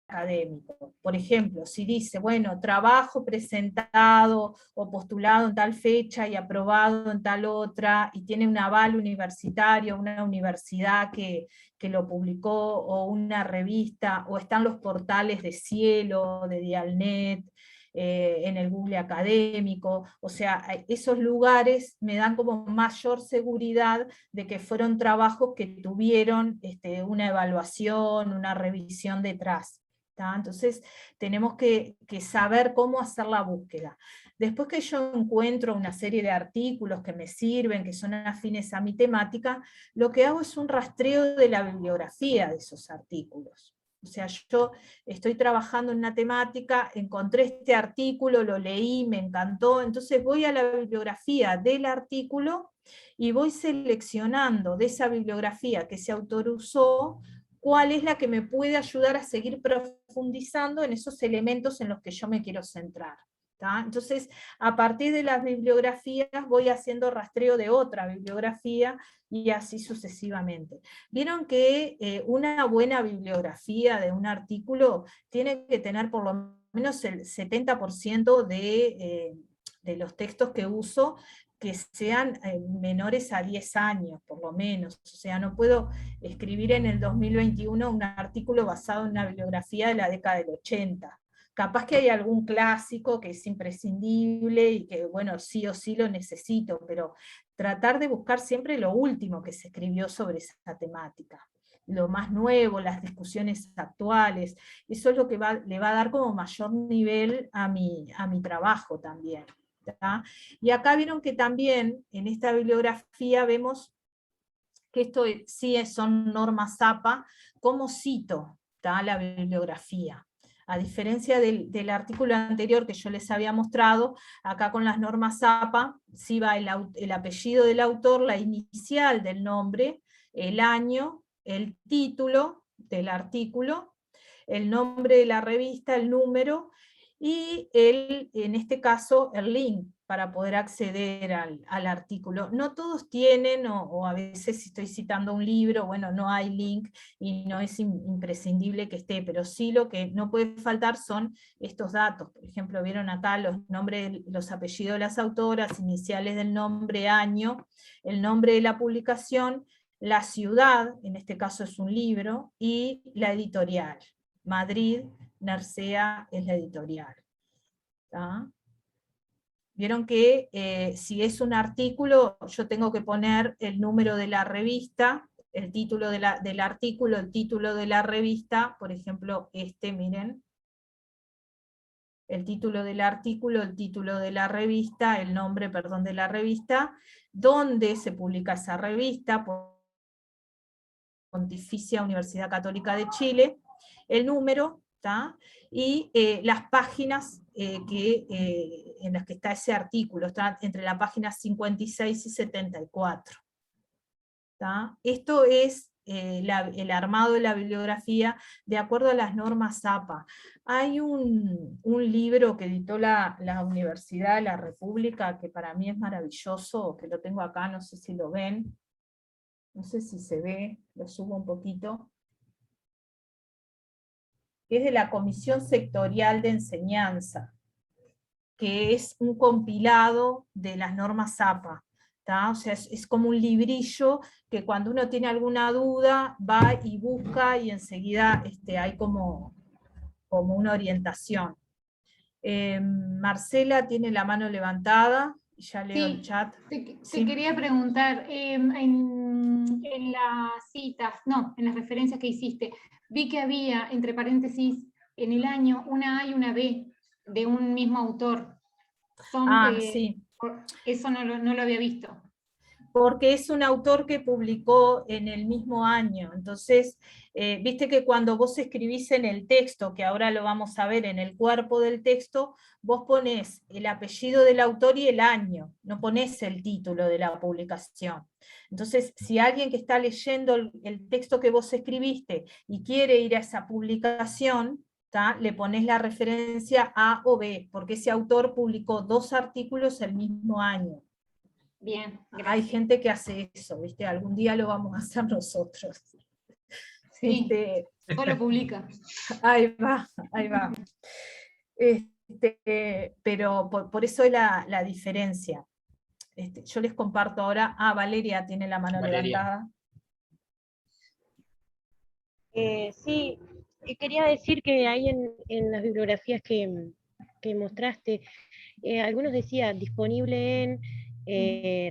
Académico. Por ejemplo, si dice, bueno, trabajo presentado o postulado en tal fecha y aprobado en tal otra, y tiene un aval universitario, una universidad que lo publicó, o una revista, o están los portales de Cielo, de Dialnet, en el Google académico, o sea, esos lugares me dan como mayor seguridad de que fueron trabajos que tuvieron una evaluación, una revisión detrás. Entonces tenemos que saber cómo hacer la búsqueda. Después que yo encuentro una serie de artículos que me sirven, que son afines a mi temática, lo que hago es un rastreo de la bibliografía de esos artículos. O sea, yo estoy trabajando en una temática, encontré este artículo, lo leí, me encantó, entonces voy a la bibliografía del artículo y voy seleccionando de esa bibliografía que ese autor usó, cuál es la que me puede ayudar a seguir profundizando en esos elementos en los que yo me quiero centrar. Entonces, a partir de las bibliografías voy haciendo rastreo de otra bibliografía, y así sucesivamente. Vieron que una buena bibliografía de un artículo tiene que tener por lo menos el 70% de los textos que uso que sean menores a 10 años, por lo menos. O sea, no puedo escribir en el 2021 un artículo basado en una bibliografía de la década del 80. Capaz que hay algún clásico que es imprescindible y que, bueno, sí o sí lo necesito, pero tratar de buscar siempre lo último que se escribió sobre esa temática, lo más nuevo, las discusiones actuales. Eso es lo que le va a dar como mayor nivel a mi trabajo también. Y acá vieron que también en esta bibliografía vemos que esto sí son normas APA, cómo cito la bibliografía. A diferencia del artículo anterior que yo les había mostrado, acá con las normas APA, sí va el apellido del autor, la inicial del nombre, el año, el título del artículo, el nombre de la revista, el número, y en este caso el link para poder acceder al artículo. No todos tienen, o a veces si estoy citando un libro, bueno, no hay link y no es imprescindible que esté, pero sí lo que no puede faltar son estos datos. Por ejemplo, vieron acá los nombres, los apellidos de las autoras, iniciales del nombre, año, el nombre de la publicación, la ciudad, en este caso es un libro, y la editorial. Madrid, Nercea es la editorial. Vieron que si es un artículo, yo tengo que poner el número de la revista, el título del artículo, el título de la revista, por ejemplo, miren, el título del artículo, el título de la revista, el nombre, perdón, de la revista, dónde se publica esa revista, Pontificia Universidad Católica de Chile, el número, y las páginas en las que está ese artículo, está entre la página 56 y 74. Esto es el armado de la bibliografía de acuerdo a las normas APA. Hay un libro que editó la Universidad de la República, que para mí es maravilloso, que lo tengo acá, no sé si lo ven, no sé si se ve, lo subo un poquito, que es de la Comisión Sectorial de Enseñanza, que es un compilado de las normas APA. O sea, es como un librillo que cuando uno tiene alguna duda va y busca y enseguida hay como una orientación. Marcela tiene la mano levantada, y ya leo el chat. Te quería preguntar, en las citas, no, en las referencias que hiciste, vi que había, entre paréntesis, en el año, una A y una B de un mismo autor. Sí. Eso no lo había visto. Porque es un autor que publicó en el mismo año. Entonces, viste que cuando vos escribís en el texto, que ahora lo vamos a ver en el cuerpo del texto, vos ponés el apellido del autor y el año, no ponés el título de la publicación. Entonces, si alguien que está leyendo el texto que vos escribiste y quiere ir a esa publicación, le ponés la referencia A o B, porque ese autor publicó 2 artículos el mismo año. Bien, gracias. Hay gente que hace eso, ¿viste? Algún día lo vamos a hacer nosotros. Sí, solo publica. Ahí va, ahí va. Pero por eso es la diferencia. Yo les comparto ahora. Valeria tiene la mano levantada. Sí, quería decir que hay en las bibliografías que mostraste, algunos decía disponible en,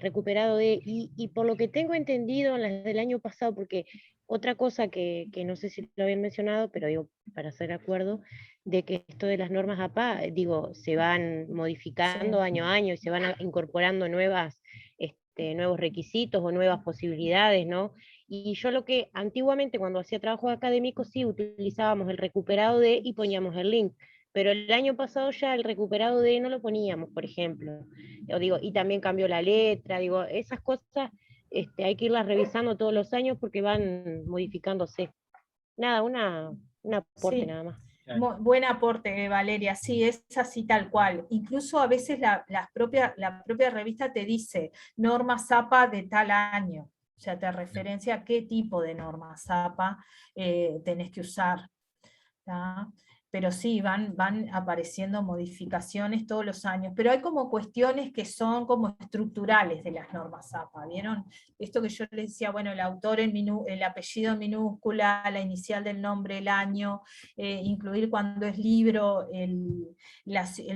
recuperado de, y por lo que tengo entendido en las del año pasado, porque otra cosa que no sé si lo habían mencionado, pero digo, para hacer acuerdo, de que esto de las normas APA, digo, se van modificando año a año y se van incorporando nuevos requisitos o nuevas posibilidades, ¿no? Y yo lo que antiguamente cuando hacía trabajos académicos sí utilizábamos el recuperado de y poníamos el link, pero el año pasado ya el recuperado de no lo poníamos, por ejemplo. Y también cambió la letra, digo, esas cosas hay que irlas revisando todos los años porque van modificándose. Nada, un aporte nada más. Buen aporte, Valeria, sí, es así tal cual. Incluso a veces la propia revista te dice normas APA de tal año, o sea, te referencia a qué tipo de normas APA tenés que usar. Pero sí, van apareciendo modificaciones todos los años, pero hay como cuestiones que son como estructurales de las normas APA, ¿vieron? Esto que yo les decía, bueno, el autor, el apellido en minúscula, la inicial del nombre, el año, incluir cuando es libro, el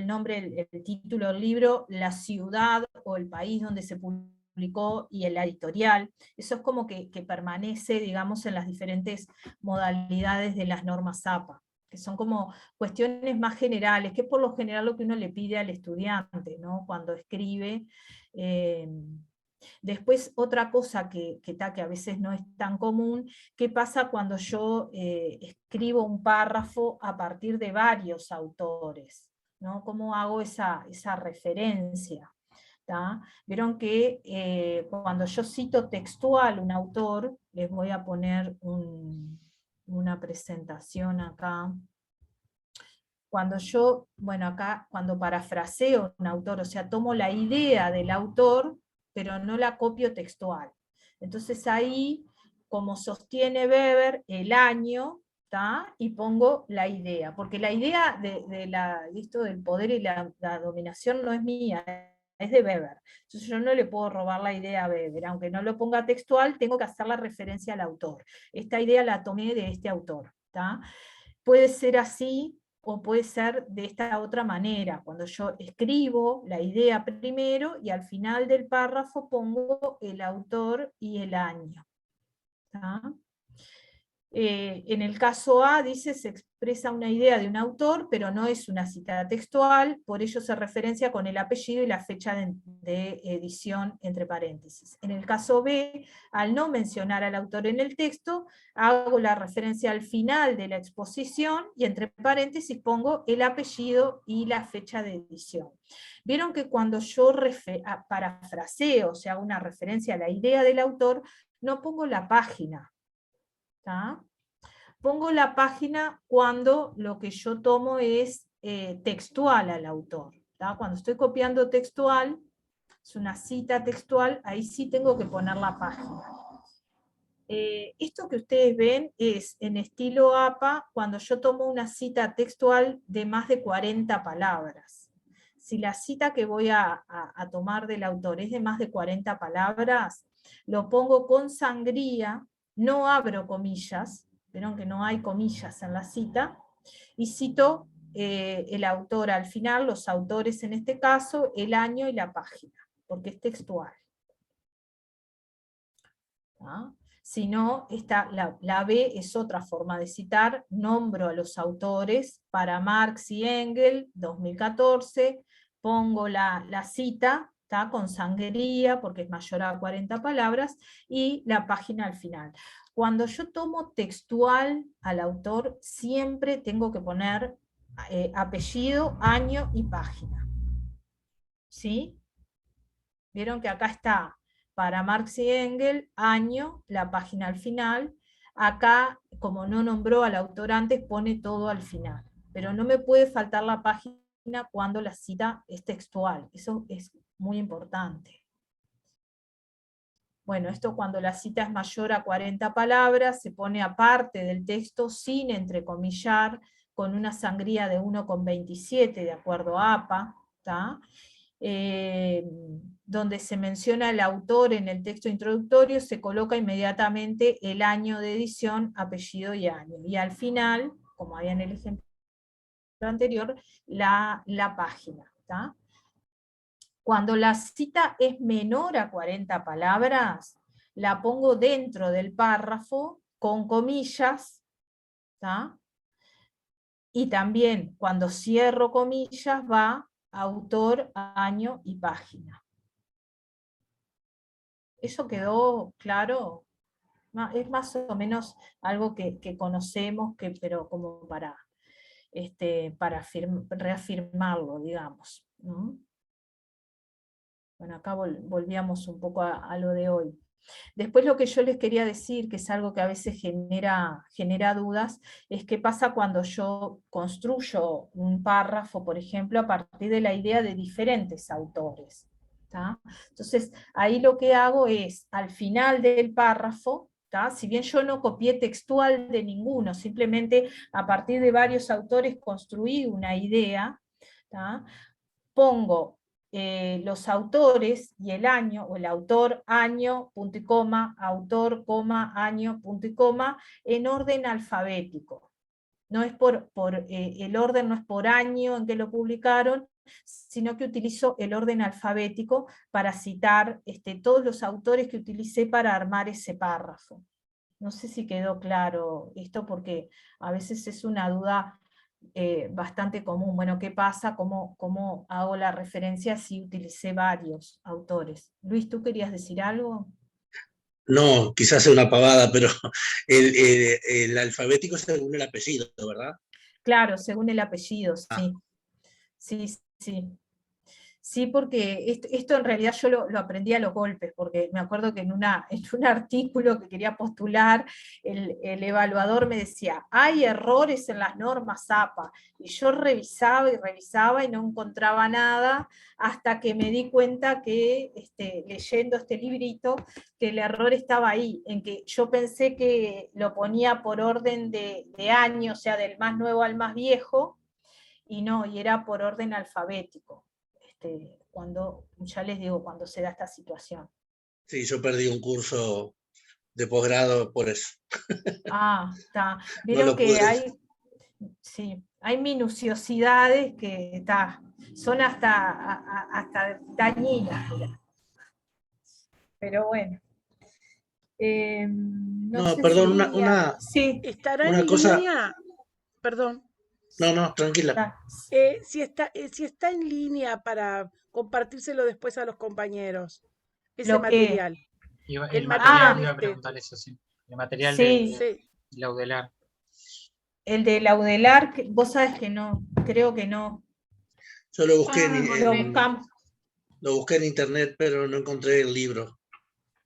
nombre, el título del libro, la ciudad o el país donde se publicó y el editorial, eso es como que permanece, digamos, en las diferentes modalidades de las normas APA, que son como cuestiones más generales, que es por lo general lo que uno le pide al estudiante, ¿no? Cuando escribe. Después, otra cosa que a veces no es tan común, ¿qué pasa cuando yo escribo un párrafo a partir de varios autores? ¿No? ¿Cómo hago esa referencia? Vieron que cuando yo cito textual un autor, les voy a poner una presentación acá. Cuando yo, bueno, acá, cuando parafraseo un autor, o sea, tomo la idea del autor, pero no la copio textual. Entonces ahí, como sostiene Weber, el año, y pongo la idea, porque la idea de esto del poder y la dominación no es mía, es de Weber. Entonces yo no le puedo robar la idea a Weber, aunque no lo ponga textual, tengo que hacer la referencia al autor. Esta idea la tomé de este autor. Puede ser así, o puede ser de esta otra manera, cuando yo escribo la idea primero y al final del párrafo pongo el autor y el año. En el caso A dice se expresa una idea de un autor, pero no es una cita textual, por ello se referencia con el apellido y la fecha de edición entre paréntesis. En el caso B, al no mencionar al autor en el texto, hago la referencia al final de la exposición y entre paréntesis pongo el apellido y la fecha de edición. Vieron que cuando yo parafraseo, o sea, una referencia a la idea del autor, no pongo la página. Pongo la página cuando lo que yo tomo es textual al autor. Cuando estoy copiando textual, es una cita textual, ahí sí tengo que poner la página. Esto que ustedes ven es en estilo APA cuando yo tomo una cita textual de más de 40 palabras. Si la cita que voy a tomar del autor es de más de 40 palabras, lo pongo con sangría, no abro comillas, vieron que no hay comillas en la cita, y cito el autor al final, los autores en este caso, el año y la página, porque es textual. ¿Ah? Si no, la B es otra forma de citar, nombro a los autores, para Marx y Engels, 2014, pongo la cita, ¿tá? Con sangría, porque es mayor a 40 palabras, y la página al final. Cuando yo tomo textual al autor, siempre tengo que poner apellido, año y página. ¿Sí? Vieron que acá está para Marx y Engels, año, la página al final. Acá, como no nombró al autor antes, pone todo al final. Pero no me puede faltar la página cuando la cita es textual. Eso es muy importante. Bueno, esto cuando la cita es mayor a 40 palabras, se pone aparte del texto sin entrecomillar, con una sangría de 1,27 de acuerdo a APA, ¿tá? Donde se menciona el autor en el texto introductorio, se coloca inmediatamente el año de edición, apellido y año. Y al final, como había en el ejemplo anterior, la página. ¿Tá? Cuando la cita es menor a 40 palabras, la pongo dentro del párrafo con comillas, ¿tá? Y también cuando cierro comillas va autor, año y página. ¿Eso quedó claro? Es más o menos algo que conocemos, pero como para reafirmarlo, digamos, ¿no? Bueno, acá volvíamos un poco a lo de hoy. Después lo que yo les quería decir, que es algo que a veces genera dudas, es qué pasa cuando yo construyo un párrafo, por ejemplo, a partir de la idea de diferentes autores. ¿Tá? Entonces, ahí lo que hago es, al final del párrafo, ¿tá? Si bien yo no copié textual de ninguno, simplemente a partir de varios autores construí una idea, ¿tá? Pongo los autores y el año, o el autor, año, punto y coma, autor, coma, año, punto y coma, en orden alfabético. No es el orden no es por año en que lo publicaron, sino que utilizo el orden alfabético para citar todos los autores que utilicé para armar ese párrafo. No sé si quedó claro esto, porque a veces es una duda bastante común. Bueno, ¿qué pasa? ¿Cómo hago la referencia si utilicé varios autores? Luis, ¿tú querías decir algo? No, quizás sea una pavada, pero el alfabético es según el apellido, ¿verdad? Claro, según el apellido, sí. Sí, sí. Sí, porque esto en realidad yo lo aprendí a los golpes, porque me acuerdo que en un artículo que quería postular, el evaluador me decía, hay errores en las normas APA, y yo revisaba y revisaba y no encontraba nada, hasta que me di cuenta que, leyendo este librito, que el error estaba ahí, en que yo pensé que lo ponía por orden de año, o sea, del más nuevo al más viejo, y no, y era por orden alfabético. Cuando, ya les digo, cuando se da esta situación. Sí, yo perdí un curso de posgrado por eso. Ah, está. Vieron No que hay minuciosidades que son hasta dañinas. Pero bueno. No sé perdón, sí. ¿Estará una en cosa... línea? Perdón. No, tranquila. Si está en línea para compartírselo después a los compañeros, ese material. El material, iba a este. preguntar eso, sí. El material Sí. de Laudelar. El de Laudelar, vos sabes que no, creo que no. Yo lo busqué, lo busqué en internet, pero no encontré el libro.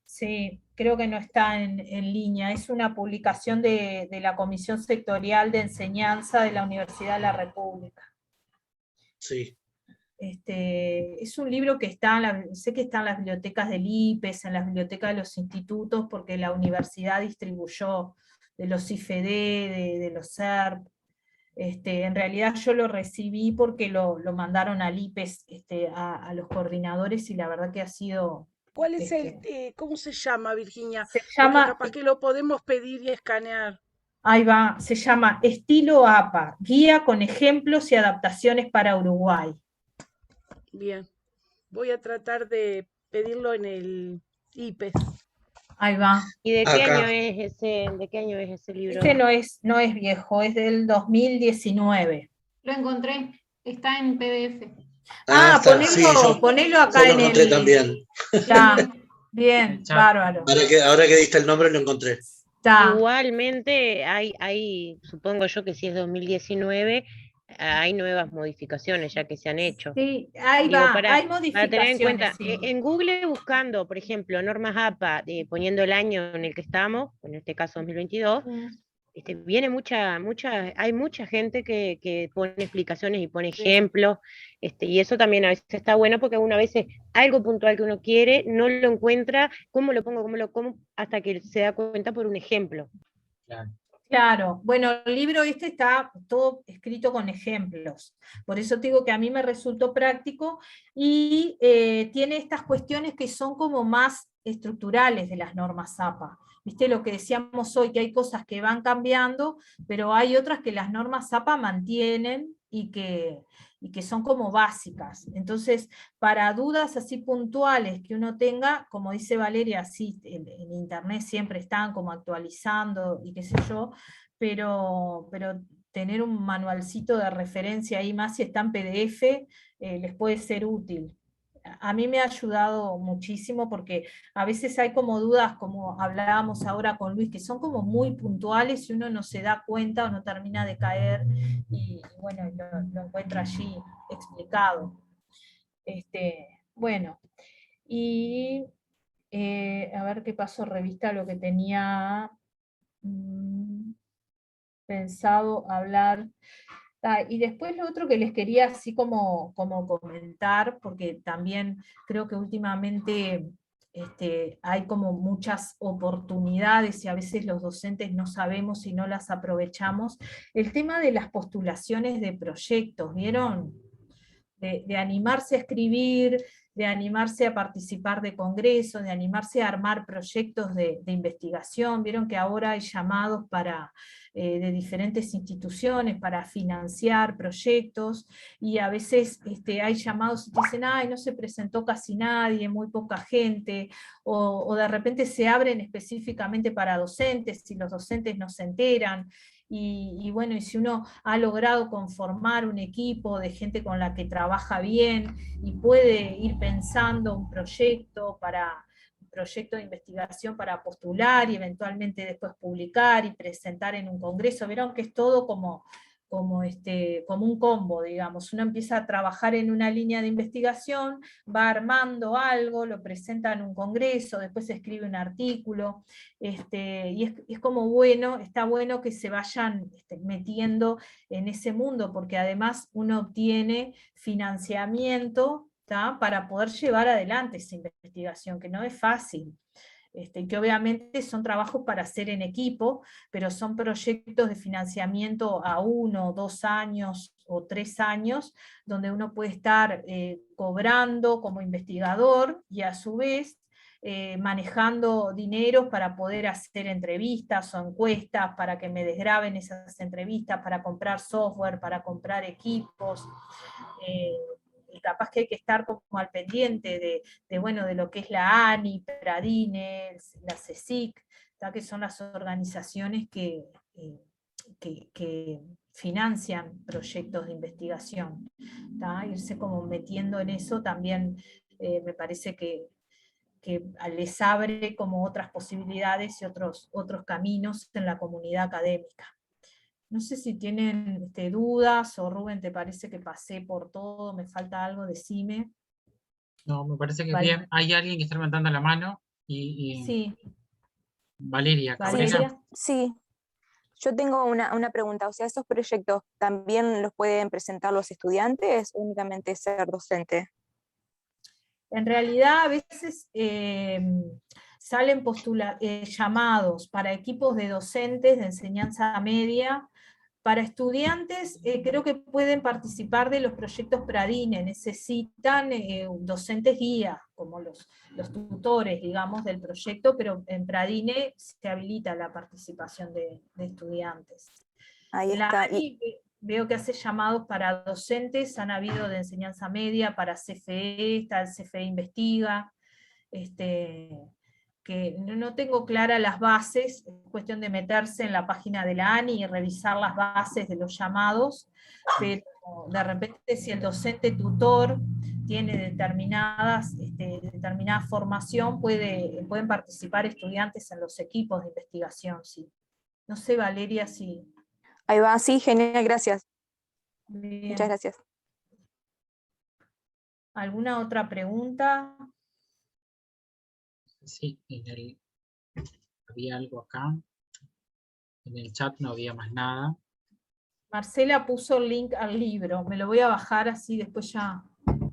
Sí, creo que no está en línea. Es una publicación de la Comisión Sectorial de Enseñanza de la Universidad de la República. Sí. Es un libro que está, sé que está en las bibliotecas del IPES, en las bibliotecas de los institutos, porque la universidad distribuyó de los IFED, de los SERP. En realidad yo lo recibí porque lo mandaron al IPES, a los coordinadores, y la verdad que ha sido... ¿Cuál es cómo se llama, Virginia? Se Porque llama, capaz que lo podemos pedir y escanear. ahí va, se llama Estilo APA, Guía con ejemplos y adaptaciones para Uruguay. Bien, voy a tratar de pedirlo en el IPES. Ahí va. ¿Y de qué Acá. año es ese libro? No es viejo, es del 2019. Lo encontré, está en PDF. Está, sí, ponelo acá yo lo en encontré el... también. Está, bien, chat. bárbaro. Ahora que diste el nombre lo encontré. Está. Igualmente hay, supongo yo que si es 2019, hay nuevas modificaciones ya que se han hecho. Sí, ahí Digo, va, para hay tener en modificaciones, cuenta, sí. en Google buscando, por ejemplo, normas APA, poniendo el año en el que estamos, en este caso 2022, viene hay mucha gente que pone explicaciones y pone ejemplos, y eso también a veces está bueno porque uno a veces algo puntual que uno quiere no lo encuentra, cómo lo pongo, hasta que se da cuenta por un ejemplo. Claro. Claro, bueno, el libro está todo escrito con ejemplos, por eso te digo que a mí me resultó práctico, y tiene estas cuestiones que son como más estructurales de las normas APA. ¿Viste lo que decíamos hoy? Que hay cosas que van cambiando, pero hay otras que las normas APA mantienen y que son como básicas. Entonces, para dudas así puntuales que uno tenga, como dice Valeria, sí, en internet siempre están como actualizando y qué sé yo, pero tener un manualcito de referencia ahí, más si está en PDF, les puede ser útil. A mí me ha ayudado muchísimo porque a veces hay como dudas, como hablábamos ahora con Luis, que son como muy puntuales y uno no se da cuenta o no termina de caer, y bueno, lo encuentra allí explicado. Bueno, y a ver qué pasó, revista lo que tenía pensado hablar. Y después lo otro que les quería así como comentar, porque también creo que últimamente hay como muchas oportunidades y a veces los docentes no sabemos y no las aprovechamos. El tema de las postulaciones de proyectos, ¿vieron? De animarse a escribir, de animarse a participar de congresos, de animarse a armar proyectos de investigación. Vieron que ahora hay llamados de diferentes instituciones para financiar proyectos, y a veces hay llamados y te dicen, ay, no se presentó casi nadie, muy poca gente, o de repente se abren específicamente para docentes y los docentes no se enteran. Y bueno, y si uno ha logrado conformar un equipo de gente con la que trabaja bien y puede ir pensando un proyecto de investigación para postular y eventualmente después publicar y presentar en un congreso, vieron que es todo como un combo, digamos. Uno empieza a trabajar en una línea de investigación, va armando algo, lo presenta en un congreso, después escribe un artículo, y es como bueno, está bueno que se vayan metiendo en ese mundo, porque además uno obtiene financiamiento, ¿tá?, para poder llevar adelante esa investigación, que no es fácil. Que obviamente son trabajos para hacer en equipo, pero son proyectos de financiamiento a 1, 2 años o 3 años, donde uno puede estar cobrando como investigador y a su vez manejando dinero para poder hacer entrevistas o encuestas, para que me desgraben esas entrevistas, para comprar software, para comprar equipos. Y capaz que hay que estar como al pendiente de lo que es la ANI, Pradine, la CSIC, que son las organizaciones que financian proyectos de investigación. Irse como metiendo en eso también me parece que les abre como otras posibilidades y otros caminos en la comunidad académica. No sé si tienen dudas, o Rubén, ¿te parece que pasé por todo? ¿Me falta algo? Decime. No, me parece que Vale. bien. Hay alguien que está levantando la mano y Sí, Valeria Valeria. Cabrera. Sí, Yo tengo una pregunta, o sea, ¿esos proyectos también los pueden presentar los estudiantes o únicamente ser docente? En realidad a veces salen llamados para equipos de docentes de enseñanza media. Para estudiantes creo que pueden participar de los proyectos Pradine, necesitan docentes guía, como los tutores, digamos, del proyecto, pero en Pradine se habilita la participación de estudiantes. Ahí La está. ANI veo que hace llamados para docentes, han habido de enseñanza media, para CFE, está el CFE Investiga, que no tengo claras las bases, es cuestión de meterse en la página de la ANI y revisar las bases de los llamados, pero de repente si el docente tutor tiene determinada formación, pueden participar estudiantes en los equipos de investigación, sí. No sé, Valeria, si... Ahí va, sí, genial, gracias. Bien. Muchas gracias. ¿Alguna otra pregunta? Sí, había algo acá. En el chat no había más nada. Marcela puso el link al libro. Me lo voy a bajar así después ya.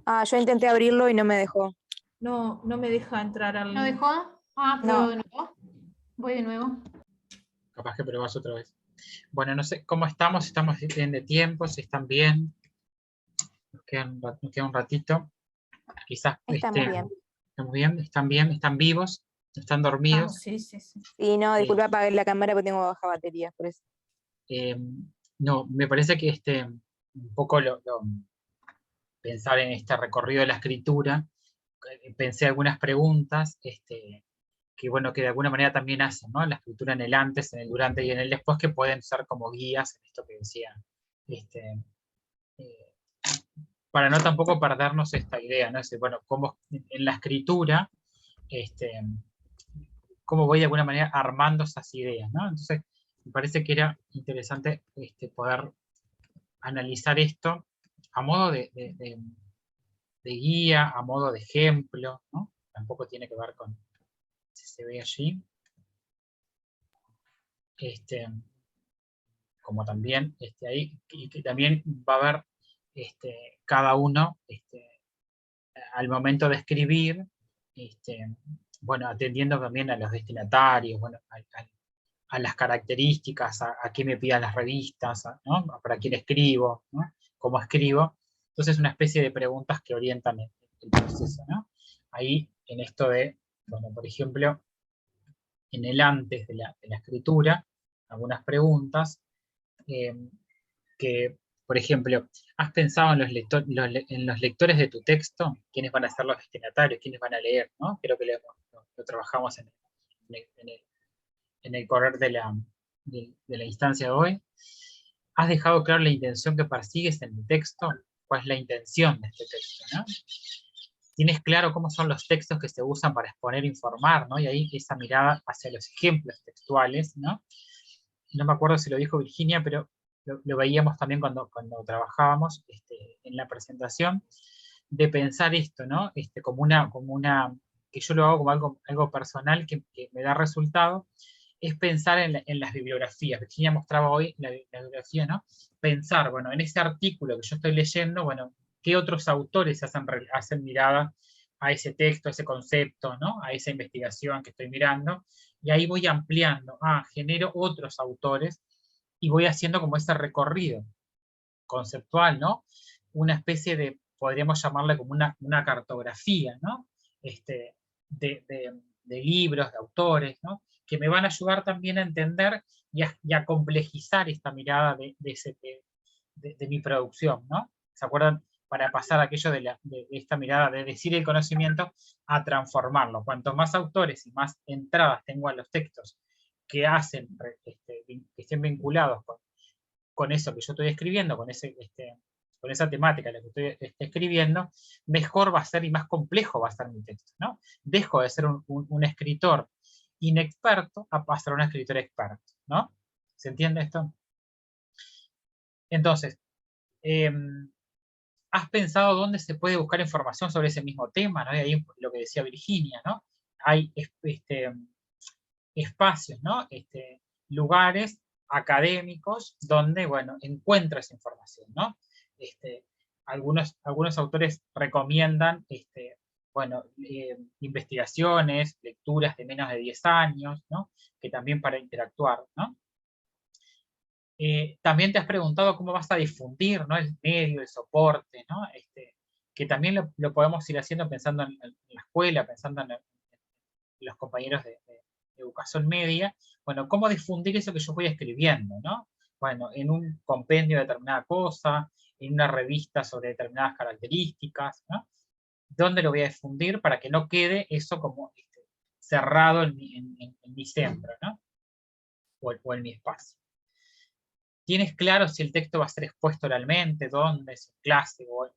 Ah, yo intenté abrirlo y no me dejó. No me deja entrar al link. ¿No dejó? Ah, pruebo No. de nuevo. Voy de nuevo. Capaz que probás otra vez. Bueno, no sé cómo estamos. ¿Estamos bien de tiempo? ¿Si están bien? Nos queda un ratito. Quizás Estamos bien. ¿estamos bien? ¿Están bien? ¿Están vivos? ¿Están dormidos? Sí. Y no, disculpa, apagué la cámara porque tengo baja batería, por eso. No, me parece que un poco pensar en este recorrido de la escritura, pensé algunas preguntas que bueno, que de alguna manera también hacen, ¿no? La escritura en el antes, en el durante y en el después, que pueden ser como guías en esto que decía, para no tampoco perdernos esta idea, ¿no? Es decir, bueno, cómo en la escritura, cómo voy de alguna manera armando esas ideas, ¿no? Entonces, me parece que era interesante poder analizar esto a modo de guía, a modo de ejemplo, ¿no? Tampoco tiene que ver con, si se ve allí, como también ahí, y que también va a haber cada uno, al momento de escribir, bueno, atendiendo también a los destinatarios, bueno, a las características, a qué me pidan las revistas, ¿no? Para quién escribo, ¿no? Cómo escribo. Entonces, una especie de preguntas que orientan el proceso, ¿no? Ahí, en esto de, bueno, por ejemplo, en el antes de la escritura, algunas preguntas que, por ejemplo, ¿has pensado en los lectores de tu texto? ¿Quiénes van a ser los destinatarios? ¿Quiénes van a leer? ¿No? Creo que lo trabajamos en el correr de la instancia de hoy. ¿Has dejado claro la intención que persigues en el texto? ¿Cuál es la intención de este texto? ¿No? ¿Tienes claro cómo son los textos que se usan para exponer e informar? ¿No? Y ahí esa mirada hacia los ejemplos textuales, ¿no? No me acuerdo si lo dijo Virginia, pero lo veíamos también cuando trabajábamos en la presentación, de pensar esto, ¿no? Como una, que yo lo hago como algo personal que me da resultado, es pensar en las bibliografías. Virginia mostraba hoy la bibliografía, ¿no? Pensar, bueno, en ese artículo que yo estoy leyendo, bueno, ¿qué otros autores hacen mirada a ese texto, a ese concepto, ¿no? A esa investigación que estoy mirando? Y ahí voy ampliando, genero otros autores y voy haciendo como ese recorrido conceptual, ¿no? Una especie de, podríamos llamarle como una cartografía, ¿no? De libros, de autores, ¿no? Que me van a ayudar también a entender y a complejizar esta mirada de mi producción, ¿no? ¿Se acuerdan? Para pasar aquello de esta mirada de decir el conocimiento a transformarlo. Cuanto más autores y más entradas tengo a los textos que hacen, que estén vinculados con eso que yo estoy escribiendo, con esa temática en la que estoy escribiendo, mejor va a ser y más complejo va a ser mi texto, ¿no? Dejo de ser un escritor inexperto a pasar a un escritor experto, ¿no? ¿Se entiende esto? Entonces, ¿has pensado dónde se puede buscar información sobre ese mismo tema? ¿No? Y ahí lo que decía Virginia, ¿no? Hay espacios, ¿no? Lugares académicos donde, bueno, encuentro esa información, ¿no? Algunos autores recomiendan, bueno, investigaciones, lecturas de menos de 10 años, ¿no? Que también para interactuar, ¿no? También te has preguntado cómo vas a difundir, ¿no? El medio, el soporte, ¿no? Que también lo podemos ir haciendo pensando en la escuela, pensando en los compañeros de educación media. Bueno, cómo difundir eso que yo voy escribiendo, ¿no? Bueno, en un compendio de determinada cosa, en una revista sobre determinadas características, ¿no? ¿Dónde lo voy a difundir para que no quede eso como cerrado en mi centro, ¿no? O en mi espacio? ¿Tienes claro si el texto va a ser expuesto oralmente, dónde, si en clase o en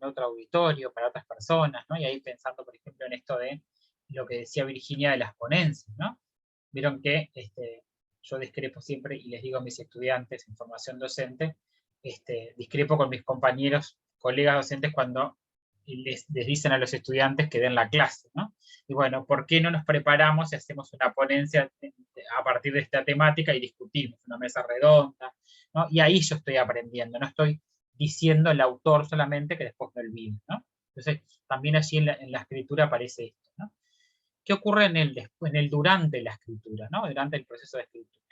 otro auditorio para otras personas, ¿no? Y ahí pensando, por ejemplo, en esto de lo que decía Virginia de las ponencias, ¿no? Vieron que yo discrepo siempre, y les digo a mis estudiantes en formación docente, discrepo con mis compañeros, colegas docentes, cuando les dicen a los estudiantes que den la clase, ¿no? Y bueno, ¿por qué no nos preparamos y hacemos una ponencia a partir de esta temática y discutimos, una mesa redonda, ¿no? Y ahí yo estoy aprendiendo, no estoy diciendo el autor solamente que después me olvido, ¿no? Entonces, también allí en la escritura aparece esto, ¿no? ¿Qué ocurre en el durante la escritura, ¿no? Durante el proceso de escritura?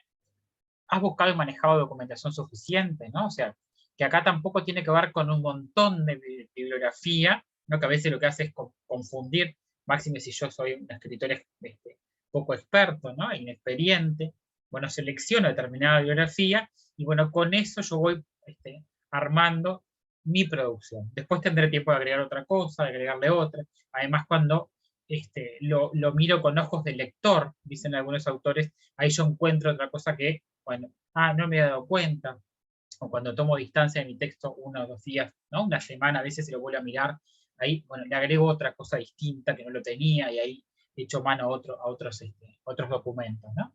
¿Has buscado y manejado documentación suficiente, ¿no? O sea, que acá tampoco tiene que ver con un montón de bibliografía, ¿no? Que a veces lo que hace es confundir, máxime si yo soy un escritor poco experto, ¿no? Inexperiente. Bueno, selecciono determinada bibliografía y bueno, con eso yo voy armando mi producción. Después tendré tiempo de agregar otra cosa, de agregarle otra. Además, cuando lo miro con ojos de lector, dicen algunos autores, ahí yo encuentro otra cosa que, bueno, no me he dado cuenta, o cuando tomo distancia de mi texto 1 o 2 días, ¿no? Una semana, a veces se lo vuelvo a mirar, ahí, bueno, le agrego otra cosa distinta que no lo tenía, y ahí he hecho mano a otros documentos, ¿no?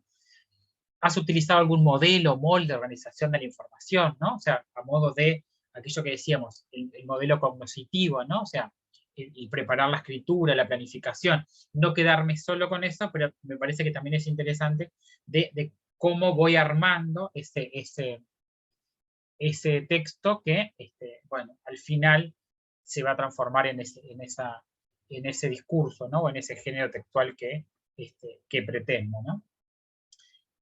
¿Has utilizado algún modelo, molde de organización de la información, ¿no? O sea, a modo de aquello que decíamos, el modelo cognoscitivo, ¿no? O sea, y preparar la escritura, la planificación, no quedarme solo con eso, pero me parece que también es interesante de cómo voy armando ese texto que, bueno, al final se va a transformar en ese discurso, ¿no? O en ese género textual que pretendo, ¿no?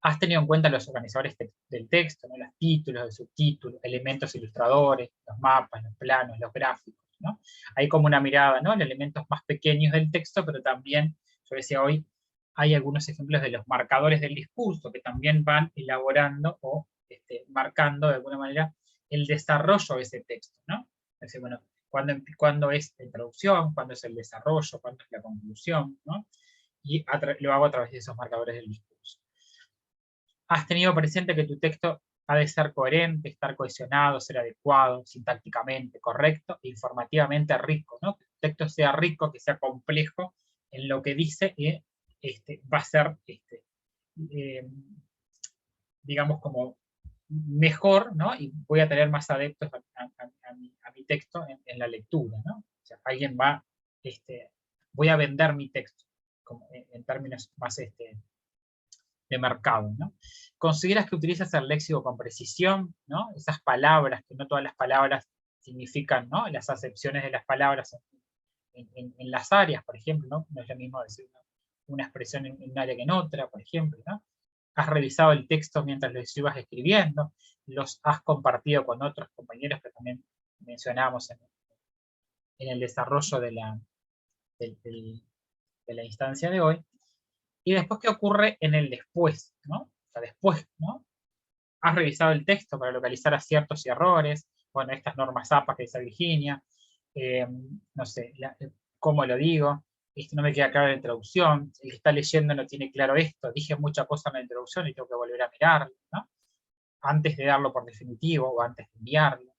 Has tenido en cuenta los organizadores del texto, ¿no? Los títulos, los subtítulos, elementos ilustradores, los mapas, los planos, los gráficos, ¿no? Hay como una mirada, ¿no? En elementos más pequeños del texto, pero también, yo decía hoy, hay algunos ejemplos de los marcadores del discurso que también van elaborando o marcando de alguna manera el desarrollo de ese texto, ¿no? Entonces, bueno, ¿cuándo es la introducción? ¿Cuándo es el desarrollo? ¿Cuándo es la conclusión? ¿No? Y lo hago a través de esos marcadores del discurso. Has tenido presente que tu texto ha de ser coherente, estar cohesionado, ser adecuado, sintácticamente correcto e informativamente rico, ¿no? Que tu texto sea rico, que sea complejo en lo que dice, y va a ser, digamos, como mejor, ¿no? Y voy a tener más adeptos a mi texto en la lectura, ¿no? O sea, alguien va, voy a vender mi texto como en términos más de mercado, ¿no? ¿Consideras que utilizas el léxico con precisión, ¿no? Esas palabras, que no todas las palabras significan, ¿no? Las acepciones de las palabras en las áreas, por ejemplo, ¿no? No es lo mismo decir una expresión en un área que en otra, por ejemplo, ¿no? Has revisado el texto mientras lo ibas escribiendo, los has compartido con otros compañeros que también mencionábamos en el desarrollo de la instancia de hoy. Y después, ¿qué ocurre en el después, ¿no? O sea, después, ¿no? Has revisado el texto para localizar aciertos y errores, bueno, estas normas APA que dice Virginia, no sé, cómo lo digo, esto no me queda claro en la introducción, el que está leyendo no tiene claro esto, dije mucha cosa en la introducción y tengo que volver a mirarlo, ¿no? Antes de darlo por definitivo o antes de enviarlo.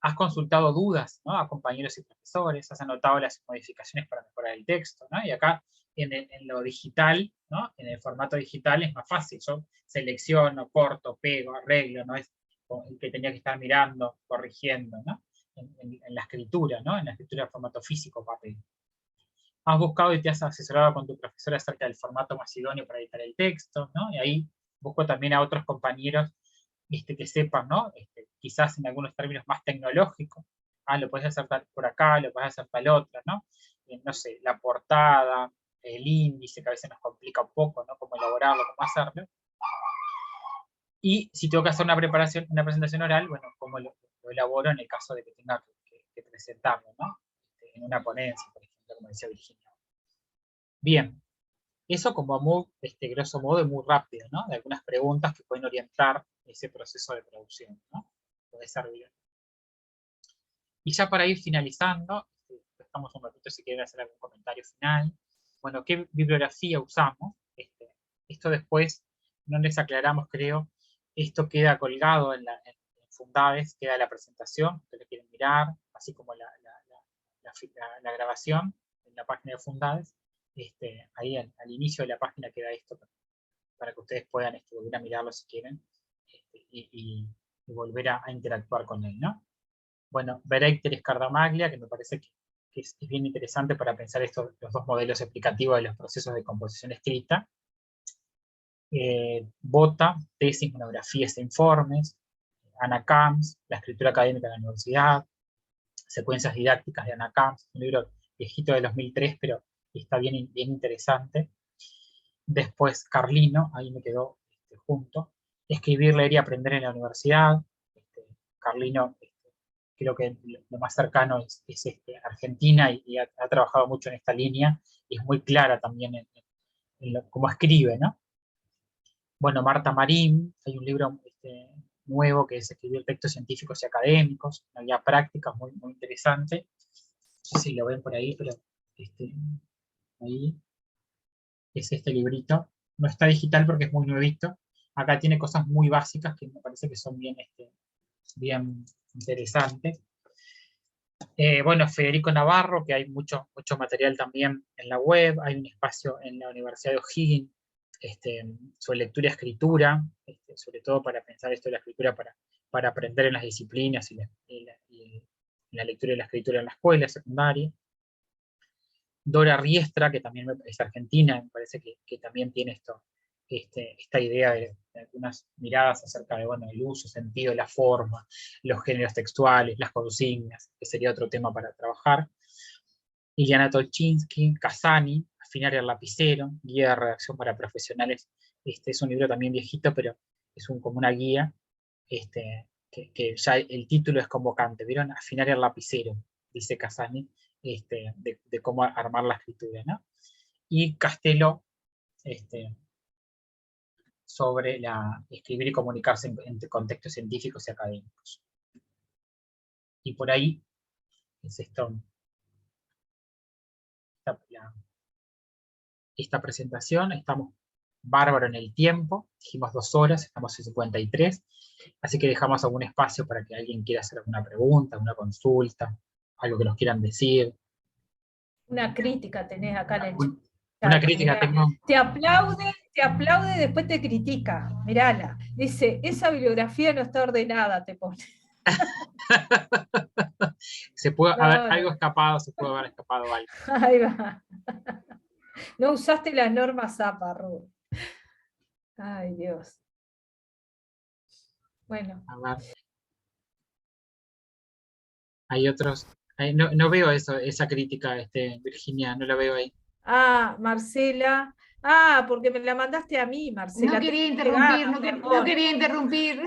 Has consultado dudas, ¿no? A compañeros y profesores, has anotado las modificaciones para mejorar el texto, ¿no? Y acá en lo digital, ¿no? En el formato digital es más fácil, yo selecciono, corto, pego, arreglo, no es el que tenía que estar mirando, corrigiendo, ¿no? En la escritura, ¿no? En la escritura de formato físico, papel. Has buscado y te has asesorado con tu profesor acerca del formato más idóneo para editar el texto, ¿no? Y ahí busco también a otros compañeros que sepan, ¿no? Quizás en algunos términos más tecnológicos, lo puedes hacer tal por acá, lo puedes hacer tal otra, ¿no? No sé, la portada, el índice, que a veces nos complica un poco, ¿no? Cómo elaborarlo, cómo hacerlo. Y si tengo que hacer una presentación oral, bueno, cómo lo elaboro en el caso de que tenga que presentarlo, ¿no? En una ponencia, por ejemplo, como decía Virginia. Bien, eso como muy, grosso modo, y muy rápido, ¿no? De algunas preguntas que pueden orientar ese proceso de producción, ¿no? Puede servir. Y ya para ir finalizando, estamos un ratito si quieren hacer algún comentario final. Bueno, ¿qué bibliografía usamos? Esto después no les aclaramos, creo. Esto queda colgado en Fundades, queda la presentación, ustedes lo quieren mirar, así como la grabación en la página de Fundades. Ahí al inicio de la página queda esto para que ustedes puedan volver a mirarlo si quieren y volver a interactuar con él, ¿no? Bueno, Bereiter Scardamaglia, que me parece que es bien interesante para pensar los dos modelos explicativos de los procesos de composición escrita. Bota, tesis, monografías e informes. Ana Camps, la escritura académica de la universidad. Secuencias didácticas de Ana Camps, un libro viejito de 2003, pero está bien interesante. Después Carlino, ahí me quedó junto. Escribir, leer y aprender en la universidad. Carlino, creo que lo más cercano es Argentina y ha trabajado mucho en esta línea y es muy clara también en cómo escribe, ¿no? Bueno, Marta Marín, hay un libro nuevo que es Escribir textos científicos y académicos, una guía práctica muy, muy interesante. No sé si lo ven por ahí, pero ahí es este librito. No está digital porque es muy nuevito. Acá tiene cosas muy básicas que me parece que son bien interesantes. Bueno, Federico Navarro, que hay mucho material también en la web. Hay un espacio en la Universidad de O'Higgins sobre lectura y escritura, sobre todo para pensar esto de la escritura para aprender en las disciplinas y la lectura y la escritura en la escuela secundaria. Dora Riestra, que también es argentina, me parece que también tiene esta idea de algunas miradas acerca de, bueno, el uso, sentido, la forma, los géneros textuales, las consignas, que sería otro tema para trabajar. Iliana Tolchinsky, Casani, Afinar el lapicero, guía de redacción para profesionales. Es un libro también viejito, pero es como una guía, que ya el título es convocante. ¿Vieron? Afinar el lapicero, dice Casani, de cómo armar la escritura, ¿no? Y Castelo, sobre escribir y comunicarse entre contextos científicos y académicos. Y por ahí es esta presentación. Estamos bárbaro en el tiempo, dijimos 2 horas, estamos en 53, así que dejamos algún espacio para que alguien quiera hacer alguna pregunta, una consulta, algo que nos quieran decir. Una crítica tenés acá en el chat. Una crítica tengo. Te aplaude, después te critica. Mirala. Dice, esa bibliografía no está ordenada, te pone. Algo escapado, se puede haber escapado algo. Ahí va. No usaste las normas APA, Ru. Ay, Dios. Bueno. A ver. Hay otros. No veo esa crítica, Virginia, no la veo ahí. Ah, Marcela. Porque me la mandaste a mí, Marcela. No quería interrumpir, no quería interrumpir.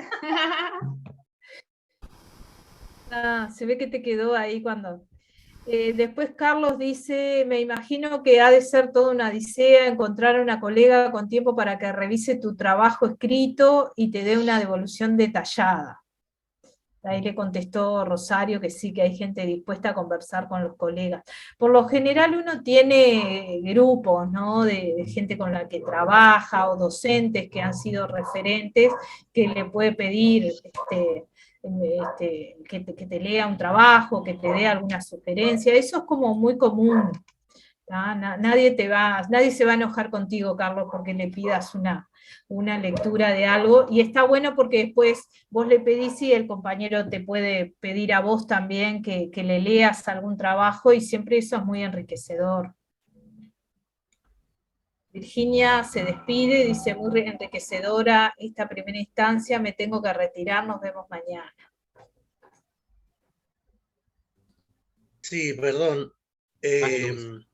Se ve que te quedó ahí cuando... después Carlos dice, me imagino que ha de ser toda una odisea encontrar a una colega con tiempo para que revise tu trabajo escrito y te dé una devolución detallada. Ahí le contestó Rosario que sí, que hay gente dispuesta a conversar con los colegas. Por lo general uno tiene grupos, ¿no? de gente con la que trabaja o docentes que han sido referentes que le puede pedir que te lea un trabajo, que te dé alguna sugerencia. Eso es como muy común. Nadie se va a enojar contigo, Carlos, porque le pidas una lectura de algo, y está bueno porque después vos le pedís y el compañero te puede pedir a vos también que le leas algún trabajo, y siempre eso es muy enriquecedor. Virginia se despide, dice, muy enriquecedora esta primera instancia, me tengo que retirar, nos vemos mañana. Sí, perdón. Dale, Luis.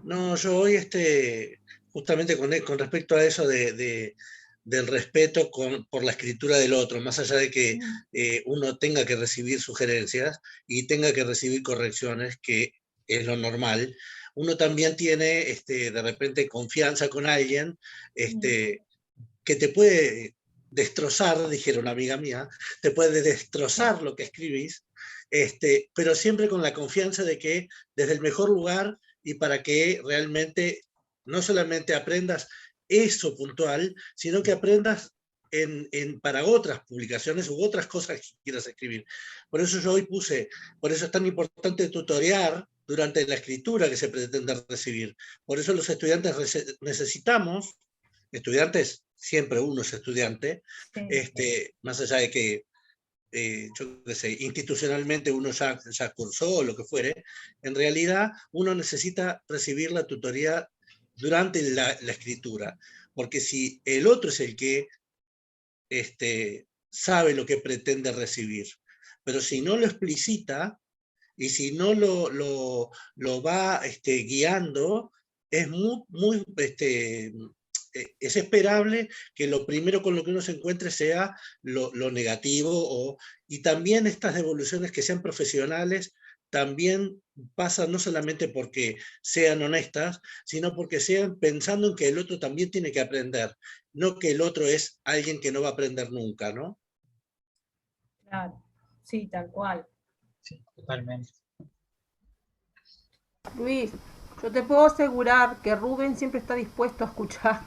No, yo hoy justamente con respecto a eso del respeto por la escritura del otro, más allá de que uno tenga que recibir sugerencias y tenga que recibir correcciones, que es lo normal, uno también tiene de repente confianza con alguien que te puede destrozar, dijera una amiga mía, te puede destrozar lo que escribís, pero siempre con la confianza de que desde el mejor lugar y para que realmente no solamente aprendas eso puntual, sino que aprendas para otras publicaciones u otras cosas que quieras escribir. Por eso yo hoy por eso es tan importante tutorear durante la escritura que se pretende recibir. Por eso los estudiantes necesitamos, estudiantes, siempre uno es estudiante, más allá de que yo qué sé, institucionalmente uno ya cursó o lo que fuere, en realidad uno necesita recibir la tutoría durante la escritura, porque si el otro es el que sabe lo que pretende recibir, pero si no lo explicita y si no lo va guiando, es muy es esperable que lo primero con lo que uno se encuentre sea lo negativo, y también estas devoluciones que sean profesionales también pasan no solamente porque sean honestas, sino porque sean pensando en que el otro también tiene que aprender, no que el otro es alguien que no va a aprender nunca, ¿no? Claro, sí, tal cual. Sí, totalmente. Luis, yo te puedo asegurar que Rubén siempre está dispuesto a escuchar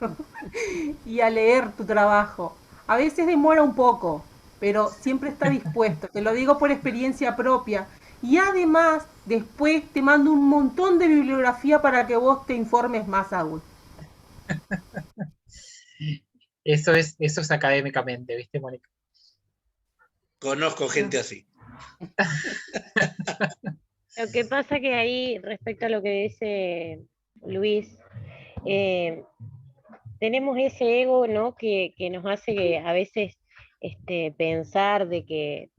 y a leer tu trabajo. A veces demora un poco, pero siempre está dispuesto. Te lo digo por experiencia propia. Y además, después te mando un montón de bibliografía para que vos te informes más aún. Eso es académicamente, ¿viste, Mónica? Conozco gente así. Lo que pasa que ahí, respecto a lo que dice Luis, tenemos ese ego, ¿no? que nos hace que a veces pensar de que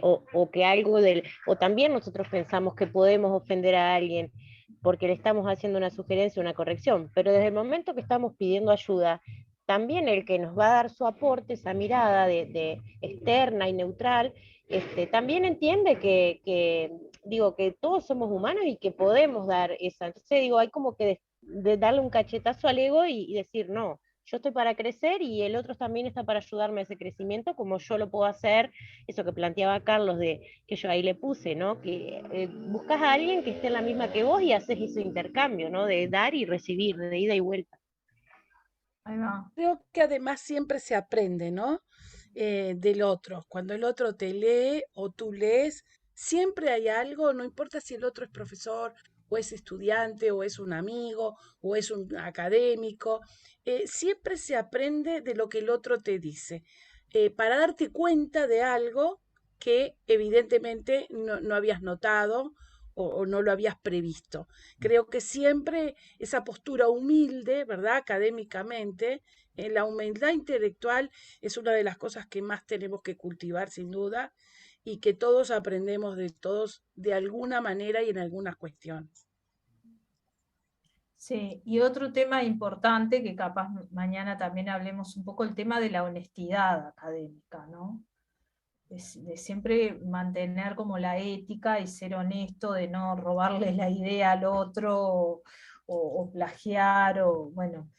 o que algo o también nosotros pensamos que podemos ofender a alguien porque le estamos haciendo una sugerencia, una corrección, pero desde el momento que estamos pidiendo ayuda, también el que nos va a dar su aporte, esa mirada de externa y neutral, también entiende digo, que todos somos humanos y que podemos dar esa. Entonces, digo, hay como que de darle un cachetazo al ego y decir, no, yo estoy para crecer y el otro también está para ayudarme a ese crecimiento, como yo lo puedo hacer, eso que planteaba Carlos, que yo ahí le puse, ¿no? Que buscas a alguien que esté en la misma que vos y haces ese intercambio, ¿no? De dar y recibir, de ida y vuelta. Ahí va. Creo que además siempre se aprende, ¿no? Del otro. Cuando el otro te lee o tú lees, siempre hay algo, no importa si el otro es profesor o es estudiante o es un amigo o es un académico, siempre se aprende de lo que el otro te dice, para darte cuenta de algo que evidentemente no habías notado o no lo habías previsto. Creo que siempre esa postura humilde, ¿verdad? Académicamente, la humildad intelectual es una de las cosas que más tenemos que cultivar, sin duda, y que todos aprendemos de todos de alguna manera y en algunas cuestiones. Sí, y otro tema importante, que capaz mañana también hablemos un poco, el tema de la honestidad académica, ¿no? De siempre mantener como la ética y ser honesto, de no robarle la idea al otro o plagiar, o bueno,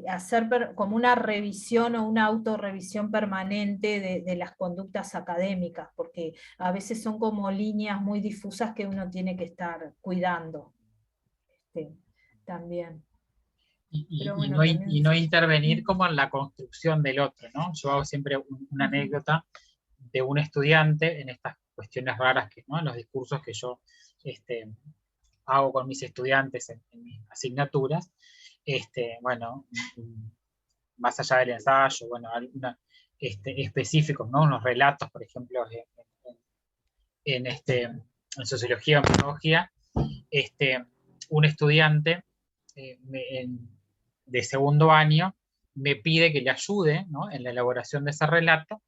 hacer como una revisión o una autorrevisión permanente de las conductas académicas, porque a veces son como líneas muy difusas que uno tiene que estar cuidando también. Y bueno, no, también y no intervenir como en la construcción del otro, ¿no? Yo hago siempre una anécdota de un estudiante en estas cuestiones raras, ¿no? En los discursos que yo hago con mis estudiantes en mis asignaturas, bueno, más allá del ensayo, bueno, específicos, ¿no? Unos relatos, por ejemplo, en sociología o pedagogía, un estudiante de segundo año me pide que le ayude, ¿no?, en la elaboración de ese relato,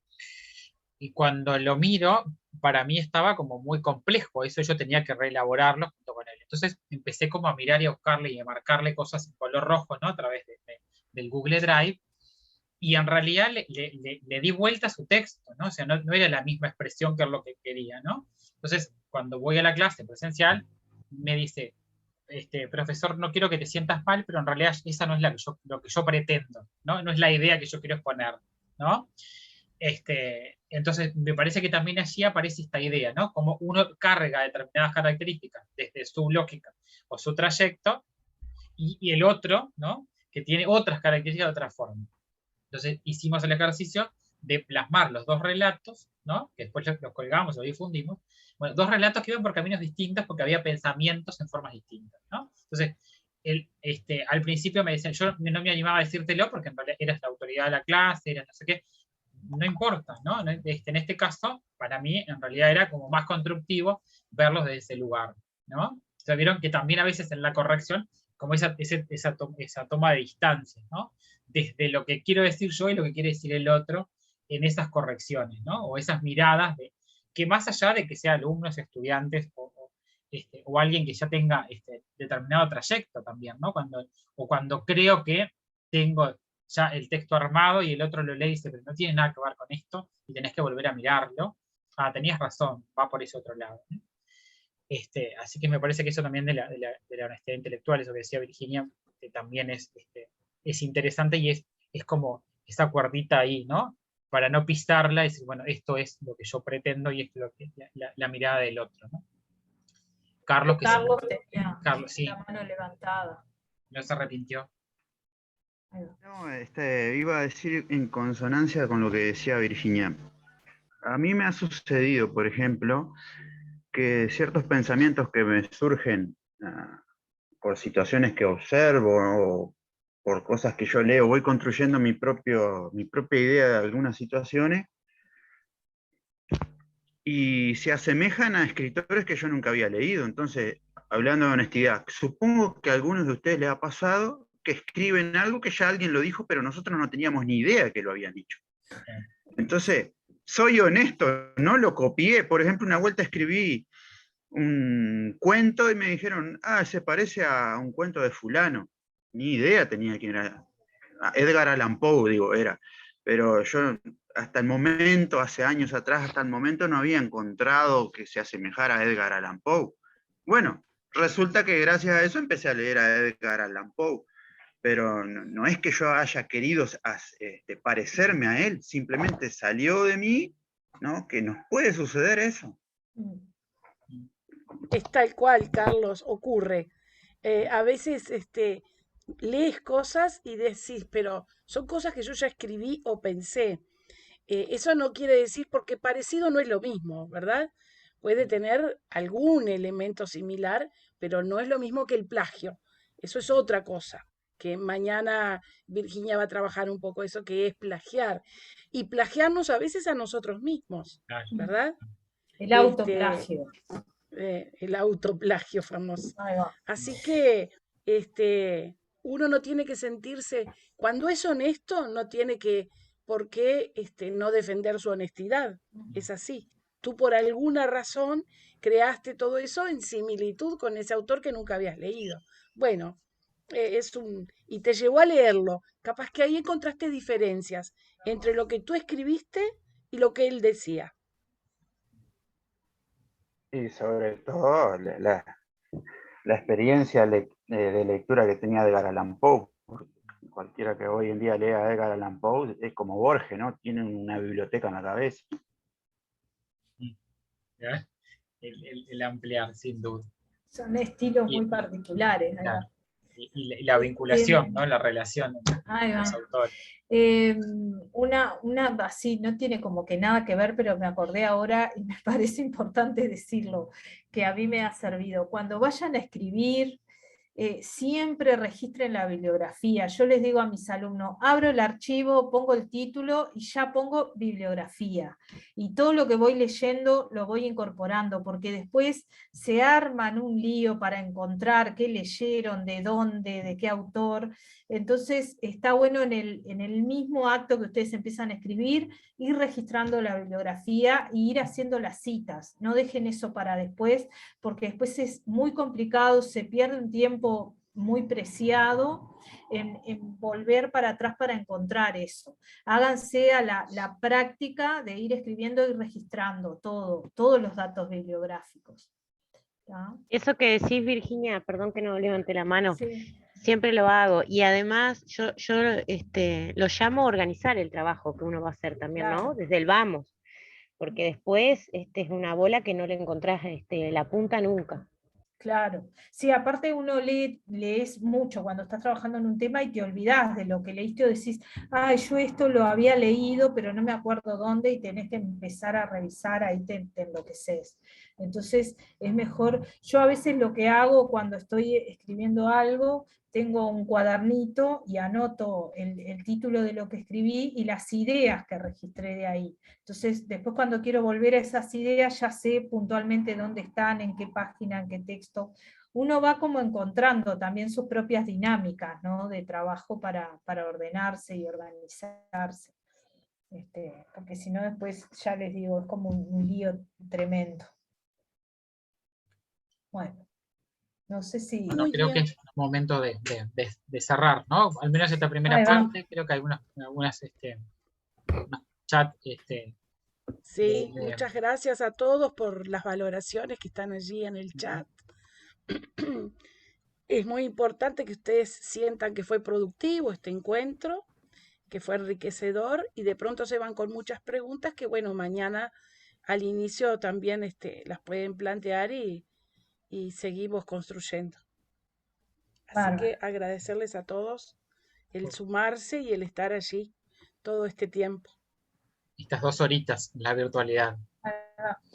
y cuando lo miro, para mí estaba como muy complejo, eso yo tenía que reelaborarlo junto con él. Entonces empecé como a mirar y a buscarle y a marcarle cosas en color rojo, ¿no?, a través del Google Drive, y en realidad le di vuelta a su texto, ¿no? O sea, no era la misma expresión que lo que quería, ¿no? Entonces, cuando voy a la clase presencial, me dice, profesor, no quiero que te sientas mal, pero en realidad esa no es lo que yo pretendo, ¿no? No es la idea que yo quiero exponer, ¿no? Entonces, me parece que también allí aparece esta idea, ¿no? Como uno carga determinadas características desde su lógica o su trayecto, y el otro, ¿no?, que tiene otras características de otra forma. Entonces, hicimos el ejercicio de plasmar los dos relatos, ¿no?, que después los colgamos o difundimos. Bueno, dos relatos que iban por caminos distintos porque había pensamientos en formas distintas, ¿no? Entonces, al principio me decían, yo no me animaba a decírtelo porque en realidad eras la autoridad de la clase, eras no sé qué. No importa, ¿no? En este caso, para mí, en realidad era como más constructivo verlos desde ese lugar, ¿no? O sea, vieron que también a veces en la corrección, como esa toma de distancia, ¿no? Desde lo que quiero decir yo y lo que quiere decir el otro en esas correcciones, ¿no? O esas miradas que más allá de que sean alumnos, estudiantes o alguien que ya tenga determinado trayecto también, ¿no? Cuando creo que tengo ya el texto armado y el otro lo lee y dice, pero no tiene nada que ver con esto, y tenés que volver a mirarlo. Ah, tenías razón, va por ese otro lado, ¿no? Así que me parece que eso también de la honestidad intelectual, eso que decía Virginia, que también es interesante, y es como esa cuerdita ahí, ¿no? Para no pisarla y decir, bueno, esto es lo que yo pretendo y esto es lo que la mirada del otro, ¿no? Carlos, que Carlos tenía Carlos, sí, la mano levantada. no se arrepintió. No, iba a decir en consonancia con lo que decía Virginia. A mí me ha sucedido, por ejemplo, que ciertos pensamientos que me surgen por situaciones que observo o por cosas que yo leo, voy construyendo mi propia idea de algunas situaciones y se asemejan a escritores que yo nunca había leído. Entonces, hablando de honestidad, supongo que a algunos de ustedes les ha pasado que escriben algo que ya alguien lo dijo, pero nosotros no teníamos ni idea que lo habían dicho. Entonces, soy honesto, no lo copié. Por ejemplo, una vuelta escribí un cuento y me dijeron, se parece a un cuento de fulano. Ni idea tenía quién era. Edgar Allan Poe, digo, era. Pero yo hasta el momento, hace años atrás, hasta el momento no había encontrado que se asemejara a Edgar Allan Poe. Bueno, resulta que gracias a eso empecé a leer a Edgar Allan Poe. Pero no es que yo haya querido parecerme a él, simplemente salió de mí, ¿no? Que nos puede suceder eso. Es tal cual, Carlos, ocurre. A veces lees cosas y decís, pero son cosas que yo ya escribí o pensé. Eso no quiere decir, porque parecido no es lo mismo, ¿verdad? Puede tener algún elemento similar, pero no es lo mismo que el plagio. Eso es otra cosa, que mañana Virginia va a trabajar un poco eso, que es plagiar. Y plagiarnos a veces a nosotros mismos, ¿verdad? El autoplagio. El autoplagio famoso. Ahí va. Así que uno no tiene que sentirse, cuando es honesto, no tiene que por qué no defender su honestidad. Es así. Tú por alguna razón creaste todo eso en similitud con ese autor que nunca habías leído. Bueno, y te llevó a leerlo. Capaz que ahí encontraste diferencias entre lo que tú escribiste y lo que él decía. Y sobre todo la experiencia de lectura que tenía Edgar Allan Poe. Cualquiera que hoy en día lea a Edgar Allan Poe es como Borges, ¿no? Tiene una biblioteca en la cabeza. El ampliar, sin duda. Son estilos muy particulares. Claro. Y la vinculación, ¿no? La relación entre los autores. Así, no tiene como que nada que ver, pero me acordé ahora y me parece importante decirlo, que a mí me ha servido. Cuando vayan a escribir, siempre registren la bibliografía. Yo les digo a mis alumnos, abro el archivo, pongo el título y ya pongo bibliografía. Y todo lo que voy leyendo lo voy incorporando, porque después se arman un lío para encontrar qué leyeron, de dónde, de qué autor. Entonces está bueno en el mismo acto que ustedes empiezan a escribir, ir registrando la bibliografía e ir haciendo las citas. No dejen eso para después, porque después es muy complicado, se pierde un tiempo muy preciado en volver para atrás para encontrar eso. Háganse a la práctica de ir escribiendo y registrando todos los datos bibliográficos. ¿Tá? Eso que decís, Virginia, perdón que no levanté la mano, Sí. siempre lo hago. Y además yo lo llamo organizar el trabajo que uno va a hacer también, Claro. ¿no? Desde el vamos. Porque después es una bola que no le encontrás la punta nunca. Claro, sí, aparte uno lees mucho cuando estás trabajando en un tema y te olvidás de lo que leíste o decís, ay, yo esto lo había leído, pero no me acuerdo dónde, y tenés que empezar a revisar, ahí te enloqueces. Entonces es mejor, yo a veces lo que hago cuando estoy escribiendo algo, tengo un cuadernito y anoto el título de lo que escribí y las ideas que registré de ahí. Entonces, después cuando quiero volver a esas ideas, ya sé puntualmente dónde están, en qué página, en qué texto. Uno va como encontrando también sus propias dinámicas, ¿no? De trabajo para ordenarse y organizarse. Porque si no, después, ya les digo, es como un lío tremendo. Bueno, no sé si... Bueno, Muy creo que bien. es momento de cerrar, ¿no? Al menos esta primera Ahí va. parte, creo que hay unos chat Sí, de- muchas gracias a todos por las valoraciones que están allí en el chat. Es muy importante que ustedes sientan que fue productivo este encuentro, que fue enriquecedor, y de pronto se van con muchas preguntas que, bueno, mañana al inicio también las pueden plantear y seguimos construyendo. Así Bárbaro. que agradecerles a todos el sumarse y el estar allí todo este tiempo. estas 2 horitas en la virtualidad. Ahí va.